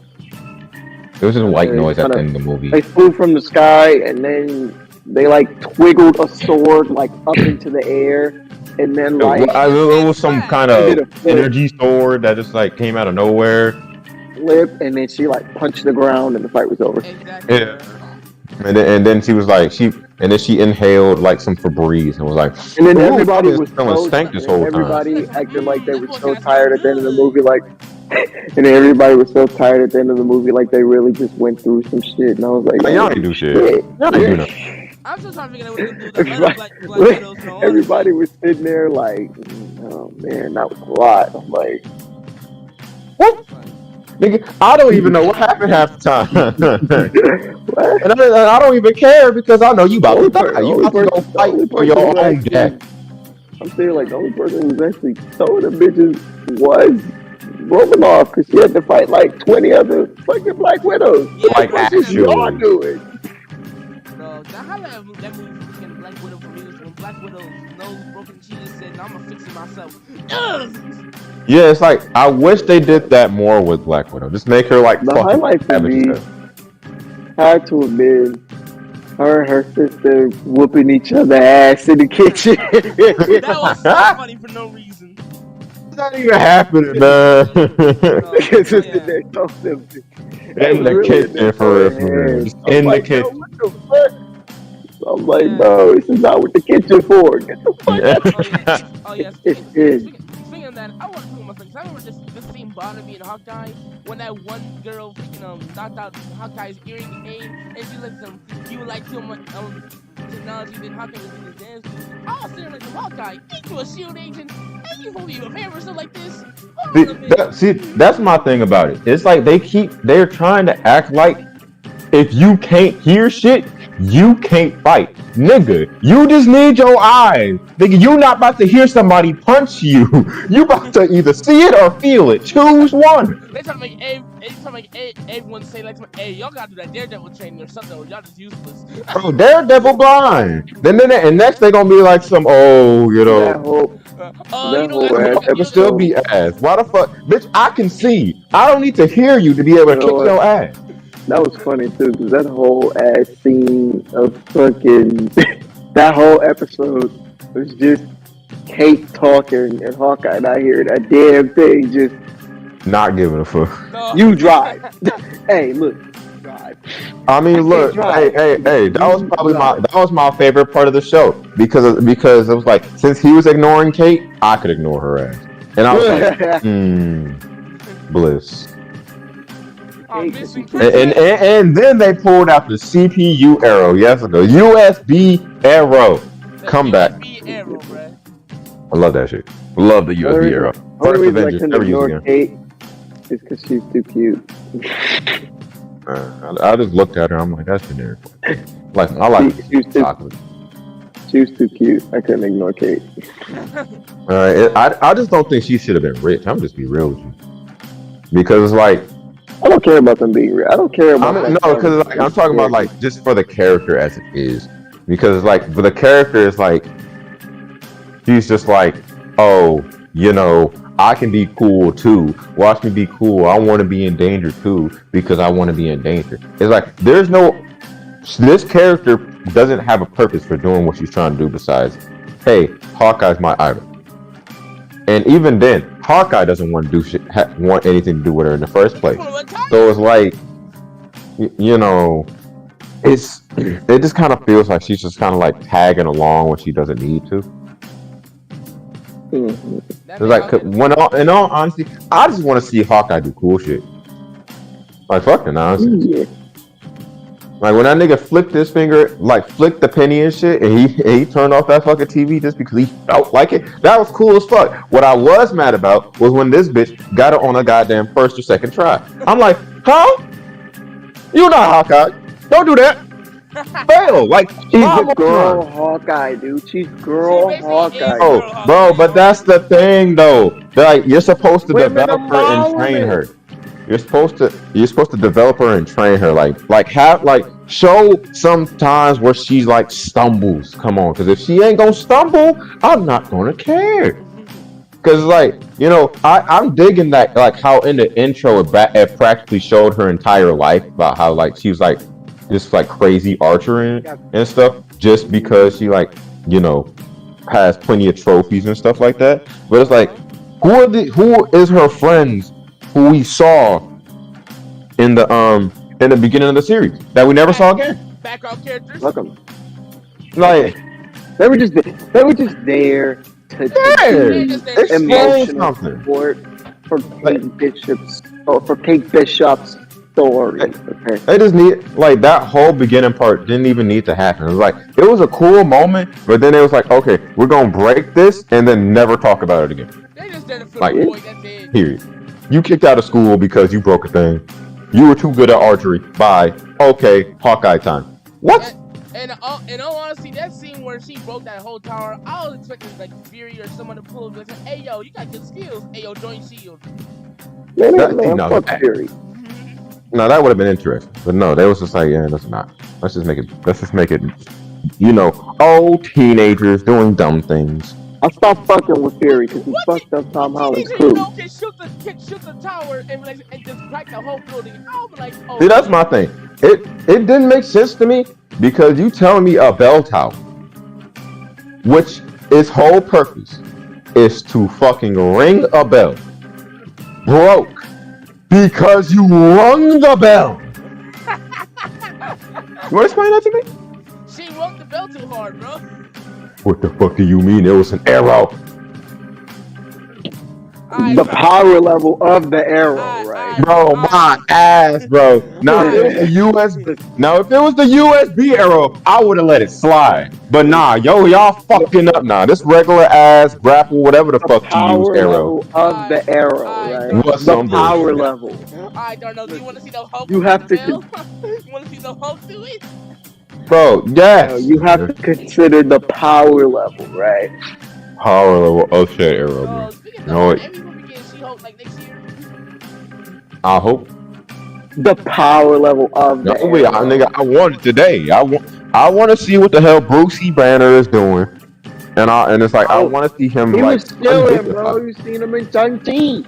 It was just white They noise at the kinda- end of the movie. They flew from the sky and then they like twiggled a sword like up into the air and then like It was some kind They did of a flip. energy sword that just like came out of nowhere. flip and then she like punched the ground and the fight was over. Exactly. Yeah. And then she was like she inhaled like some Febreze and was like, And then "Ooh, everybody I've was been smelling so stank this whole time." everybody acted like they were so tired at the end of the movie, like, and everybody was so tired at the end of the movie, like they really just went through some shit. And I was like, Like, y'all ain't do shit. Y'all ain't do nothing. I'm still trying to figure out what to do. The other Black Widows, no, Everybody was sitting there like, oh man, that was a lot. I'm like, What? Nigga, I don't even know what happened half the time. what? And I don't even care because I know you about to die. You Only about to go person- fight only for your person who own actually- death. I'm saying like the only person who was actually throwing the bitches was Romanoff because she had to fight like 20 other fucking Black Widows. Yeah, Like, What was actually. y'all doing? No, how that movie freaking Black Widow for me was when Black Widow's nose broken. She just said, "I'm gonna fix it myself." Ugh! Yeah, it's like I wish they did that more with Black Widow. Just make her like The fucking highlight for savage me as hell. had to have been her and her sister whooping each other ass in the kitchen. That was so funny for no reason. It's not even happening, man. Because sister there told them In the kitchen, for real. Just in the kitchen. What the fuck? I'm like, bro, this is not what the kitchen for. Get the fuck out. Oh yeah. Speaking of that, I want to talk about things. I remember this scene bothered me in Hawkeye when that one girl freaking knocked out Hawkeye's earring and she like you would like too much technology. Then Hawkeye was in his dance. I was sitting like, Hawkeye, ain't you a SHIELD agent? Ain't you supposed to be prepared for stuff like this? That's my thing about it. It's like they're trying to act like if you can't hear shit, you can't fight. Nigga, you just need your eyes. Nigga, you not about to hear somebody punch you. You about to either see it or feel it. Choose one. They try to make everyone say like, hey, y'all gotta do that Daredevil training or something, or y'all just useless. Bro, Daredevil blind. Then and next they gonna be like some That whole, You know, it would still be ass. Why the fuck, bitch? I can see. I don't need to hear you to be able to kick your ass. that was funny too, because that whole ass scene of fucking that whole episode was just Kate talking and Hawkeye not hearing a damn thing. Just Not giving a fuck. No. you drive. Hey, look, drive. I mean, look, hey, that was my favorite part of the show because it was like since he was ignoring Kate, I could ignore her ass, and I was like, bliss. And then they pulled out the CPU arrow. Yes, the USB arrow. Come back. Arrow, bruh. I love that shit. Love the USB arrow. First Only reason I Avengers, couldn't never use ignore again. Kate is because she's too cute. I just looked at her. I'm like, that's generic. Like, I like She was too- chocolate. She was too cute. I couldn't ignore Kate. I just don't think she should have been rich. I'm just be real with you, because it's like I don't care about them being real. I don't care about because like, I'm talking about like just for the character as it is, because like for the character it's like he's just like, oh, I can be cool too. Watch me be cool. I want to be in danger too because I want to be in danger. It's like this character doesn't have a purpose for doing what she's trying to do besides, hey, Hawkeye's my idol. And even then, Hawkeye doesn't want to do shit, want anything to do with her in the first place. So it's like, it just kind of feels like she's just kind of like tagging along when she doesn't need to. That It's man like, out here. in all honesty, I just want to see Hawkeye do cool shit. Like fucking nonsense. Yeah. Like when that nigga flicked his finger, like flicked the penny and shit, and he turned off that fucking TV just because he felt like it. That was cool as fuck. What I was mad about was when this bitch got it on a goddamn first or second try. I'm like, huh? You not Hawkeye? Don't do that. Fail. Like She's come a girl on. Hawkeye, dude. She's girl basically Hawkeye. is- Oh, bro, but that's the thing though. Like you're supposed to Women develop her and train her. empowerment. You're supposed to develop her and train her. Like have like show some times where she like stumbles. Come on, because if she ain't gonna stumble, I'm not gonna care. Cause like I'm digging that like how in the intro it practically showed her entire life about how like she was like this like crazy archer and stuff just because she like has plenty of trophies and stuff like that. But it's like who is her friends who we saw in the beginning of the series that we never saw again? Background characters. Look 'em. Like They were just there to explain emotional something. support for Kate Bishop's story. Okay. They just need like that whole beginning part didn't even need to happen. It was like it was a cool moment, but then it was like, okay, we're gonna break this and then never talk about it again. They just did it for Like, the boy. That's it. Period. You kicked out of school because you broke a thing. You were too good at archery. Bye. Okay, Hawkeye time. What? And in all honesty, that scene where she broke that whole tower, I was expecting like Fury or someone to pull up and say, "Hey yo, you got good skills. Hey yo, join Shield." Man, No, fuck Fury. No, that would have been interesting. But no, they was just like, yeah, let's not. Let's just make it. Old teenagers doing dumb things. I stopped fucking with Fury because he fucked up Tom Holland's crew. Can shoot the tower and just crack the whole building. I'll be like, oh. See, that's my thing. It didn't make sense to me because you telling me a bell tower, which its whole purpose is to fucking ring a bell, broke because you rung the bell. You want to explain that to me? She rung the bell too hard, bro. What the fuck do you mean? It was an arrow. The power level of the arrow, right? Bro, my ass, bro. Now, if it was the USB arrow, I would have let it slide. But nah, y'all fucking up now. This regular ass grapple, whatever the fuck you use, arrow. Of the arrow, right? What's The power level. I don't know. Do you want to see the Hulk? You have to. You want to see the Hulk do it? Bro, yes. You have to consider the power level, right? Power level. Oh shit, arrow. Bro, Man. speaking of No, that, Emmy will be getting She-Hulk like next year. I hope. The power level of the No, wait, arrow. nigga, I want it today. I want to see what the hell Brucey Banner is doing, and it's like I want to see him He like. was chilling, bro. You seen him in Shang-Chi.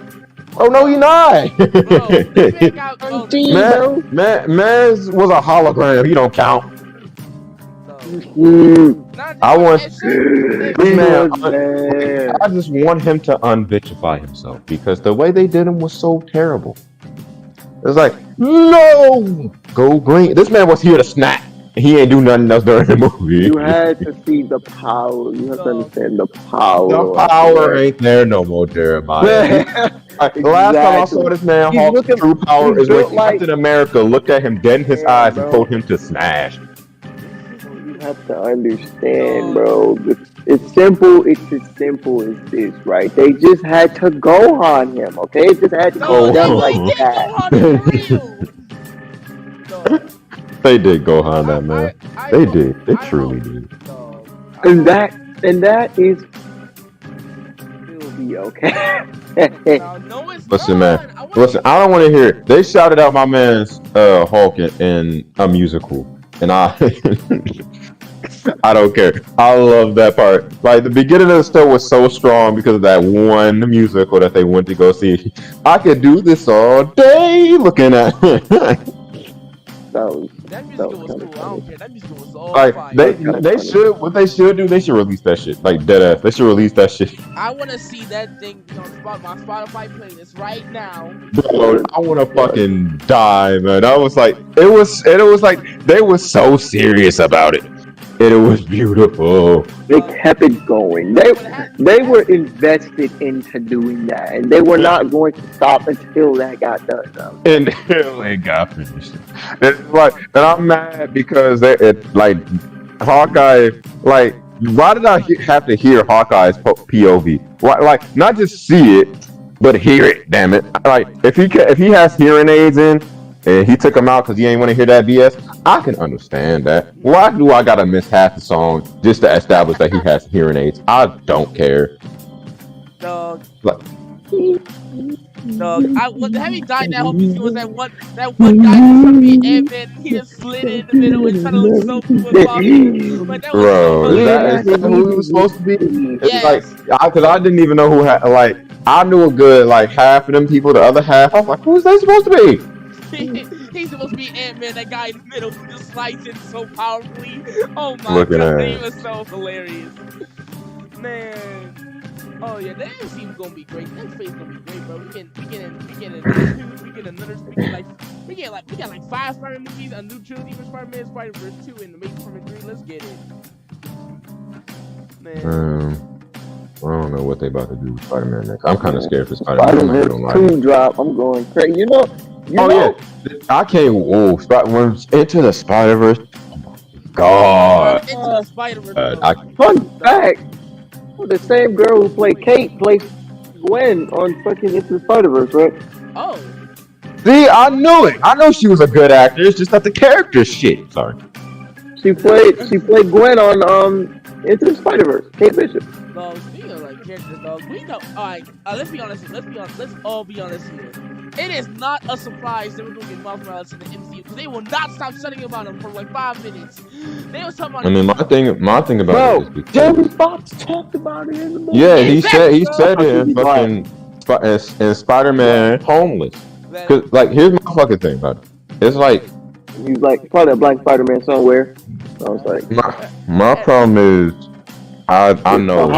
Oh no, he not. Bro, this man got, bro, Shang-Chi, bro. Man's was a hologram. He don't count. not just I want- that shit. Man. I just want him to unbitchify himself because the way they did him was so terrible. It's like, no, go green. This man was here to snap. He ain't do nothing else during the movie. You had to see the power. You have to understand the power. The power ain't there no more, Jeremiah. Like, the last time I saw this man, He's Hulk's looking- true power he's is when built like- Captain America looked at him dead in his Yeah, eyes bro. and told him to smash. You have to understand, bro. It's simple. It's as simple as this, right? They just had to go on him, okay? It just had to No, be done they like did that. go hard for real. They did go on that, man. I They hope- did. They I truly hope- did. no, And that is will be okay. no, it's Listen, not. man. I wanna Listen, I don't want to hear it. They shouted out my man's Hulk in a musical, and I I don't care. I love that part. Like the beginning of the story was so strong because of that one musical that they went to go see. I could do this all day looking at. That musical was cool. I don't care. That musical was all Like fire. they should what they should do. They should release that shit. Like dead ass. They should release that shit. I want to see that thing on my Spotify playlist right now. Bro, I want to fucking die, man. I was like, it was like they were so serious about it. and it was beautiful. They kept it going. They were invested into doing that, and they were not going to stop until that got done. Though. Until it got finished. It's like, and I'm mad because it like Hawkeye, like, why did I have to hear Hawkeye's POV? Why, like, not just see it, but hear it. Damn it! Like, if he has hearing aids in, and he took them out because he ain't want to hear that BS, I can understand that. Why do I gotta miss half the song just to establish that he has hearing aids? I don't care. Dog. Like, Dog. When the heavy died, that whole music was that one guy who's trying to be Ant-Man. He just slid in the middle and trying to look so cool and popular. But that was bro, so is that who he was supposed to be? It's Yes. like, because I didn't even know who had, like, I knew a good, like, half of them people, the other half, I was like, who's they supposed to be? He's supposed to be Ant-Man, that guy in the middle who just slides in so powerfully. Oh my Looking god, at he was so hilarious. Man. Oh yeah, that MCU gonna be great. Next phase gonna be great, bro. We get like 5 Spider-Man movies, a new trilogy for Spider-Man, Spider-Verse 2, and the Amazing Spider-Man 3. Let's get it. Man. I don't know what they about to do with Spider-Man next. I'm kind of scared for Spider-Man. Spider-Man 2 drop. I'm going crazy. You know. Yeah, I can't. When Into the Spider-Verse. God. Into the Spider-Verse. Fun fact: the same girl who played Kate plays Gwen on fucking Into the Spider-Verse, right? Oh. See, I knew it. I know she was a good actor. It's just that the character's shit. Sorry. She played Gwen on Into the Spider-Verse. Kate Bishop. Dog, speaking of like characters, dog, we know. Alright, let's be honest. Let's all be honest here. It is not a surprise that we're going to get Miles Morales in the MCU because they will not stop studying about him for like 5 minutes. They was talking about. I mean, my thing about it is because Jamie Foxx talked about it in the movie. yeah, he said it in fucking in Spider-Man Homeless. Cause like, here's my fucking thing about it. It's like he's like probably a black Spider-Man somewhere. I was like, my problem is I know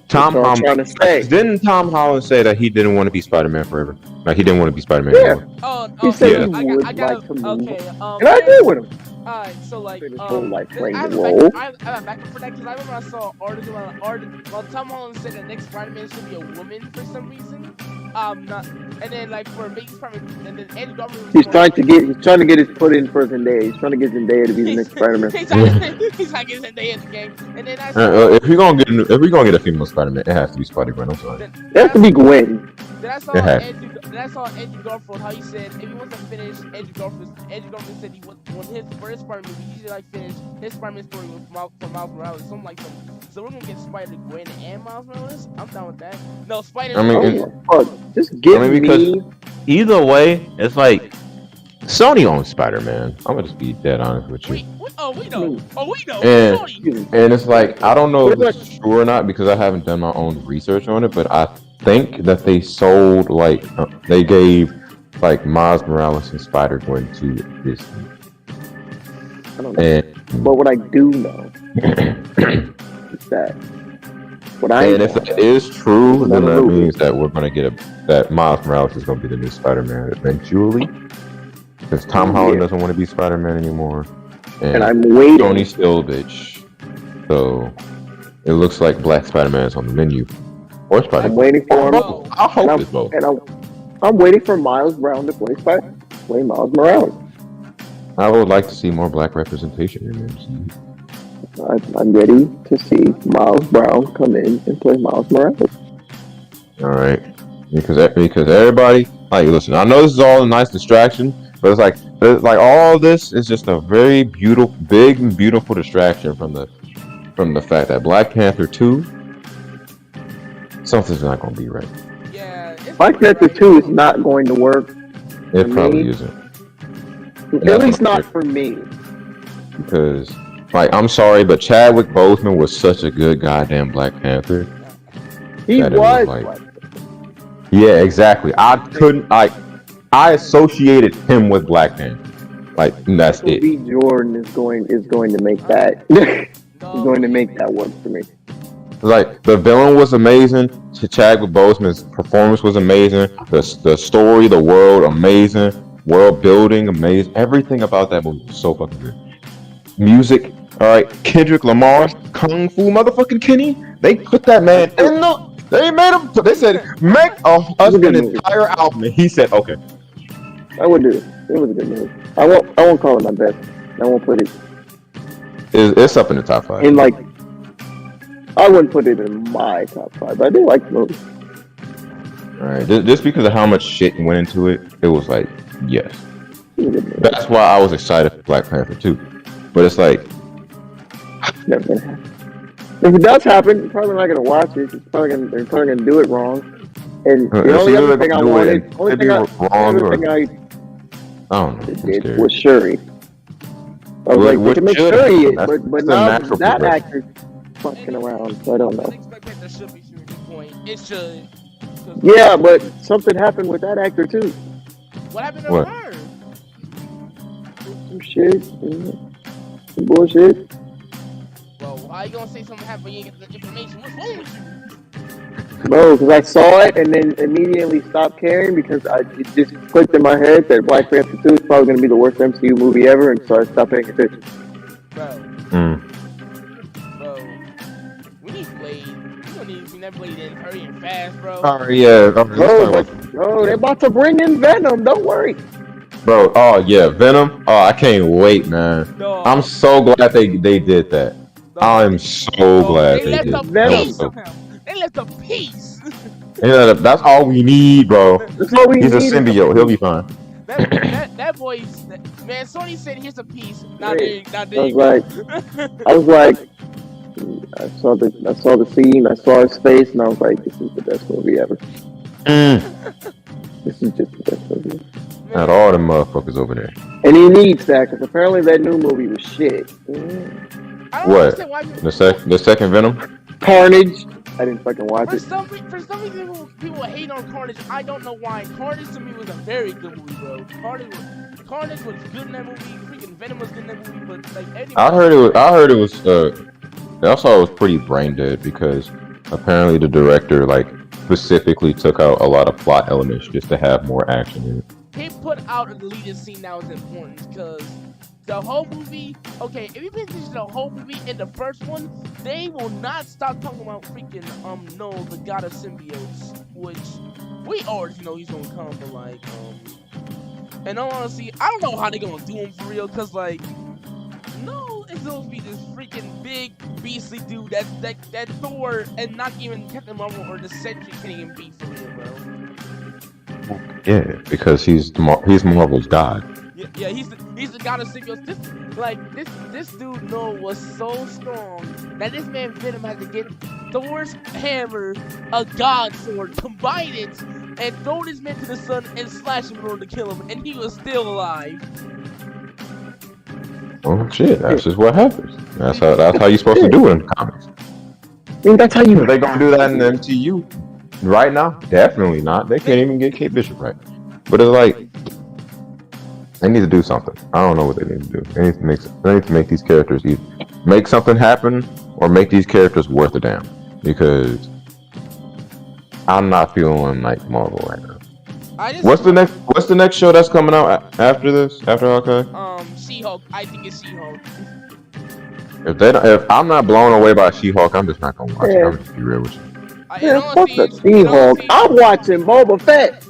Tom Holland. Didn't Tom Holland say that he didn't want to be Spider-Man forever? Like, he didn't want to be Spider-Man anymore. Oh, he said he would like to move. And I agree with him. Alright, so like, I have a backup for that because I remember I saw articles well, Tom Holland said that next Spider-Man should be a woman for some reason. And then like for Amazing Spider-Man, and then Andy Garfield. He's trying to get his foot in for Zendaya. He's trying to get Zendaya to be the next Spider-Man. He's trying to get Zendaya in the game. And then if we're gonna get a female Spider-Man, it has to be Spider-Gwen. I'm sorry. It has to be Gwen. Then I saw Andrew Garfield how he said if he wants to finish Andrew Garfield said he want his first Spider-Man movie, he should like finish his Spider-Man story with Miles Morales, something like that. So we're gonna get Spider-Gwen and Miles Morales. I'm down with that. No, Just give me. Either way, it's like Sony owns Spider-Man. I'm gonna just be dead honest with you. We know. And it's like, I don't know if it's true or not because I haven't done my own research on it, but I think that they sold they gave like Miles Morales and Spider-Gwen to Disney. I don't know. But what I do know is that if that is true, then that means that we're gonna get that Miles Morales is gonna be the new Spider-Man eventually. Because Tom Holland doesn't want to be Spider-Man anymore. And I'm waiting. Tony still a bitch. So it looks like Black Spider-Man is on the menu. Or Spider-Man. I'm waiting for him. I hope it's both. And I'm waiting for Miles Brown to play Miles Morales. I would like to see more black representation in MCU. I'm ready to see Miles Brown come in and play Miles Morales. All right, because everybody, like, listen, I know this is all a nice distraction, but it's like all this is just a very big and beautiful distraction from the fact that Black Panther 2, something's not going to be right. Yeah, Black Panther 2 is not going to work. It probably isn't. At least not for me. Because, like, I'm sorry, but Chadwick Boseman was such a good goddamn Black Panther. He was. Yeah, exactly. I associated him with Black Panther. Like, that's it. B. Jordan is going to make that. He's going to make that work for me. Like, the villain was amazing. Chadwick Boseman's performance was amazing. The story, the world, amazing. World building, amazing. Everything about that movie was so fucking good. Music, All right, Kendrick Lamar's Kung Fu motherfucking Kenny. They put that man in the. They made him. They said make us a good an movie. entire album, and he said okay. I would do it. It was a good movie. I won't call it my best. I won't put it It's up in the top 5. in like. I wouldn't put it in my top 5, but I do like the movie. All right, just because of how much shit went into it, it was like yes. It was a good movie. That's why I was excited for Black Panther too. But it's like Never gonna happen. If it does happen, you're probably not gonna watch it. They're probably gonna do it wrong. And the it's only either other they're thing I gonna do it wanted, and only it'd be thing wrong or I I don't know. I'm did scared. was Shuri. I was like, they can make should Shuri happen. it, That's but the now natural that progression. actor's fucking around, so I don't know. I expect that there should be Shuri at this point. It should. 'Cause Yeah, but something happened with that actor too. What happened to What? her? Some shit, some bullshit. Well, why you gonna say something happened when you ain't get the information? What's wrong with you? Bro, because I saw it and then immediately stopped caring because it just clicked in my head that Black Panther 2 is probably going to be the worst MCU movie ever, and so I stopped paying attention. Bro, Mm. we need Blade. We don't need that Blade in hurry and fast, bro. All right, yeah. Bro, they're about to bring in Venom, don't worry. Bro, oh yeah, Venom. Oh, I can't wait, man. No, I'm so glad they did that. no. I'm so glad they they left did. a Venom. piece of him. They left a piece. Yeah, that's all we need, bro. That's what we He's a need. symbiote. He'll be fine. that boy's man. Sony said, "Here's a piece." Now there you I go. was like, I saw the scene, I saw his face, and I was like, this is the best movie ever. This is just the best movie. Not all them motherfuckers over there. And he needs that, because apparently that new movie was shit. I don't What? understand why The second Venom? Carnage. I didn't fucking watch for it. some reason people hate on Carnage. I don't know why. Carnage to me was a very good movie, bro. Carnage was good in that movie. Freaking Venom was good in that movie, but like anyway, I heard it was. I saw it was pretty brain dead because apparently the director like specifically took out a lot of plot elements just to have more action in it. he put out a deleted scene that was important because the whole movie. Okay, if you pay attention to the whole movie in the first one, they will not stop talking about freaking Noel, the god of symbiotes, which we already know he's gonna come, but like in all honesty, I don't know how they gonna do him for real, cause like no, it's supposed to be this freaking big beastly dude that Thor and not even Captain Marvel or the Sentry can't even beat for real, bro. Yeah, because he's Marvel's god. Yeah, he's the god of symbiotes. This dude Noah was so strong that this man Venom had to get Thor's hammer, a god sword, combine it, and throw this man to the sun and slash him in order to kill him, and he was still alive. Oh shit, that's just what happens. That's how you're supposed to do it in comics. I mean, that's how you. Are they gonna do that in the MCU right now? Definitely not. They can't even get Kate Bishop right. But it's like they need to do something. I don't know what they need to do. They need to make these characters either make something happen or make these characters worth a damn. Because I'm not feeling like Marvel right now. What's the next show that's coming out after this? After Hawkeye? She-Hulk. I think it's She-Hulk. If I'm not blown away by She-Hulk, I'm just not gonna watch it. I'm gonna be real with you. Yeah, fuck the She-Hulk. I'm watching Boba Fett.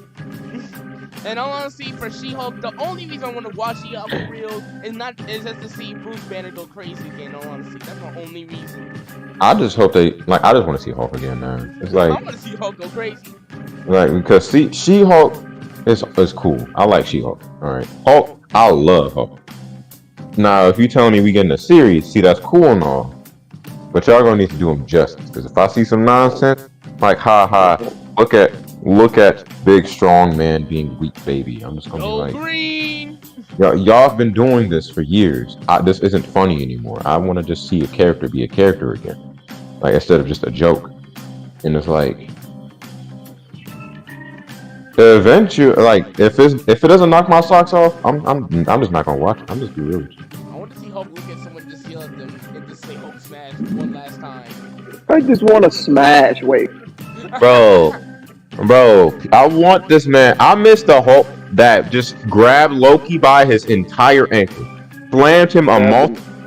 And all honesty, for She-Hulk, the only reason I want to watch She-Hulk for real is just to see Bruce Banner go crazy again. All honesty, that's my only reason. I just hope I just want to see Hulk again, man. It's like I want to see Hulk go crazy. Like because She-Hulk is cool. I like She-Hulk. All right, Hulk, I love Hulk. Now, if you telling me we getting a series, see that's cool and all, but y'all gonna need to do him justice. Because if I see some nonsense, like look at big strong man being weak baby, I'm just gonna be like, green. Y'all have been doing this for years. This isn't funny anymore. I want to just see a character be a character again, like instead of just a joke. And it's like, eventually, like if it doesn't knock my socks off, I'm just not gonna watch it. I'm just be real with you. I want to see Hulk look at someone, just yell at them, and just say Hulk smash one last time. I just want to smash. Wait, bro, I want this man. I miss the Hulk that just grabbed Loki by his entire ankle, slammed him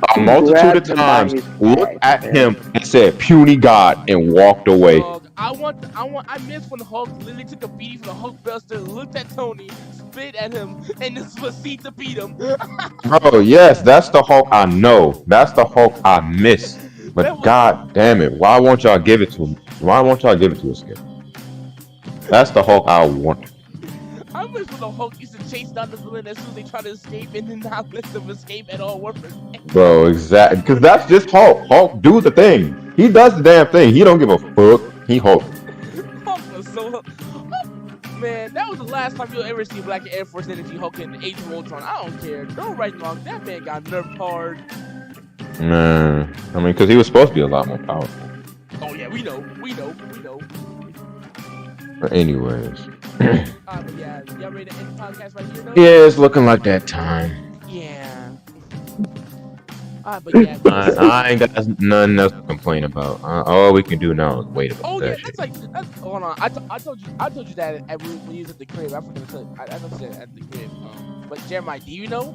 a He multitude of grabbed him by times, his looked ass, at man. him and said, "Puny God," and walked away. Dog, I miss when Hulk literally took a beating from the Hulkbuster, looked at Tony, spit at him, and just proceeded to beat him. Bro, yes, that's the Hulk I know. That's the Hulk I miss. That But was, God damn it, why won't y'all give it to him? Why won't y'all give it to us again? That's the Hulk I want. I miss when the Hulk used to chase down the villain as soon as they try to escape and then not let them escape at all. Bro, exactly. Because that's just Hulk. Hulk do the thing. He does the damn thing. He don't give a fuck. He Hulk. Hulk was so. Man, that was the last time you'll ever see Black Air Force Energy Hulk in Age of Ultron. I don't care. No right and wrong. That man got nerfed hard. Man, I mean, because he was supposed to be a lot more powerful. Oh yeah, we know. But anyways. But yeah, y'all ready to end the podcast right here, though? Yeah, it's looking like that time. Yeah. But yeah. I ain't got nothing else to complain about. All we can do now is wait about Oh that yeah, shit. that's hold on. I told you that when you was at the crib. I forgot to tell you. I told you that at the crib. But Jeremiah, do you know?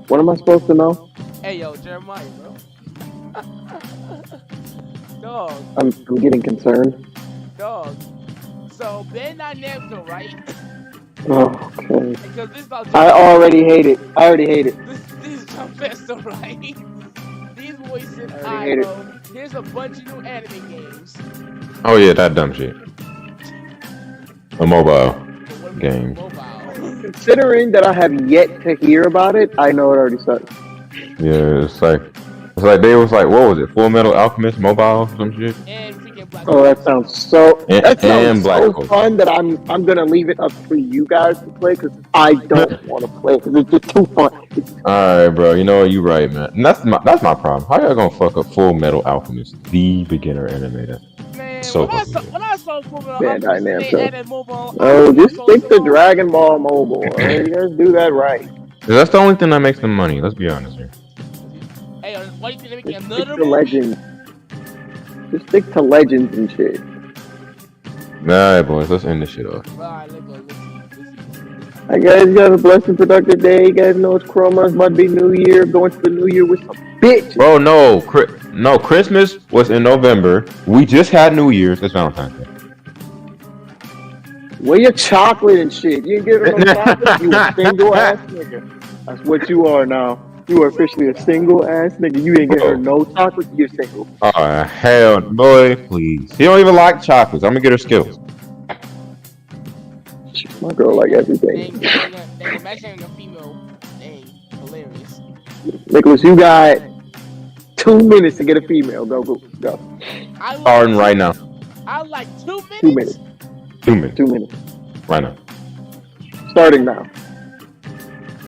What am I supposed to know? Hey yo, Jeremiah, bro. Dog. I'm getting concerned. Dog. So Bandai Namco, right? Okay. Because this is all I already hate it. This is Jump Festa, right? These boys said, I hate it. here's a bunch of new anime games. Oh yeah, that dumb shit. A mobile game. Mobile. Considering that I have yet to hear about it, I know it already sucks. Yeah, it's like they was like, what was it? Full Metal Alchemist mobile, some shit. And freaking Black Oh, that sounds so. And- That sounds and Black so Clover. fun that I'm gonna leave it up for you guys to play because I don't want to play because it's just too fun. All right, bro. You know what? You right, man. And that's my problem. How y'all gonna fuck up Full Metal Alchemist, the beginner animator? Man, So when I saw Full Metal Bandai Alchemist, they Namco. added mobile. Oh, just so stick to small. Dragon Ball Mobile. All right? You guys do that right. That's the only thing that makes them money. Let's be honest here. Hey, why do you think they're making Just another stick to movie? Legends. Just stick to Legends and shit. All right, boys. Let's end this shit off. Alright, let's go. Alright, guys, you guys have a blessed and productive day. You guys know it's Chroma. It's about to be New Year. Going to the New Year with some bitch. Bro, no, Christmas was in November. We just had New Year's. It's Valentine's Day. Where your chocolate and shit? You ain't giving no chocolate? You a single ass nigga. That's what you are now. You are officially a single ass nigga. You ain't getting her no chocolate. You're single. Oh hell, boy, please. He don't even like chocolates. I'm gonna get her Skittles. My girl like everything. Dang, imagine a female. Dang, hilarious. Nicholas, you got 2 minutes to get a female. Go. Starting right now. I like 2 minutes. 2 minutes. 2 minutes. 2 minutes. Right now. Starting now.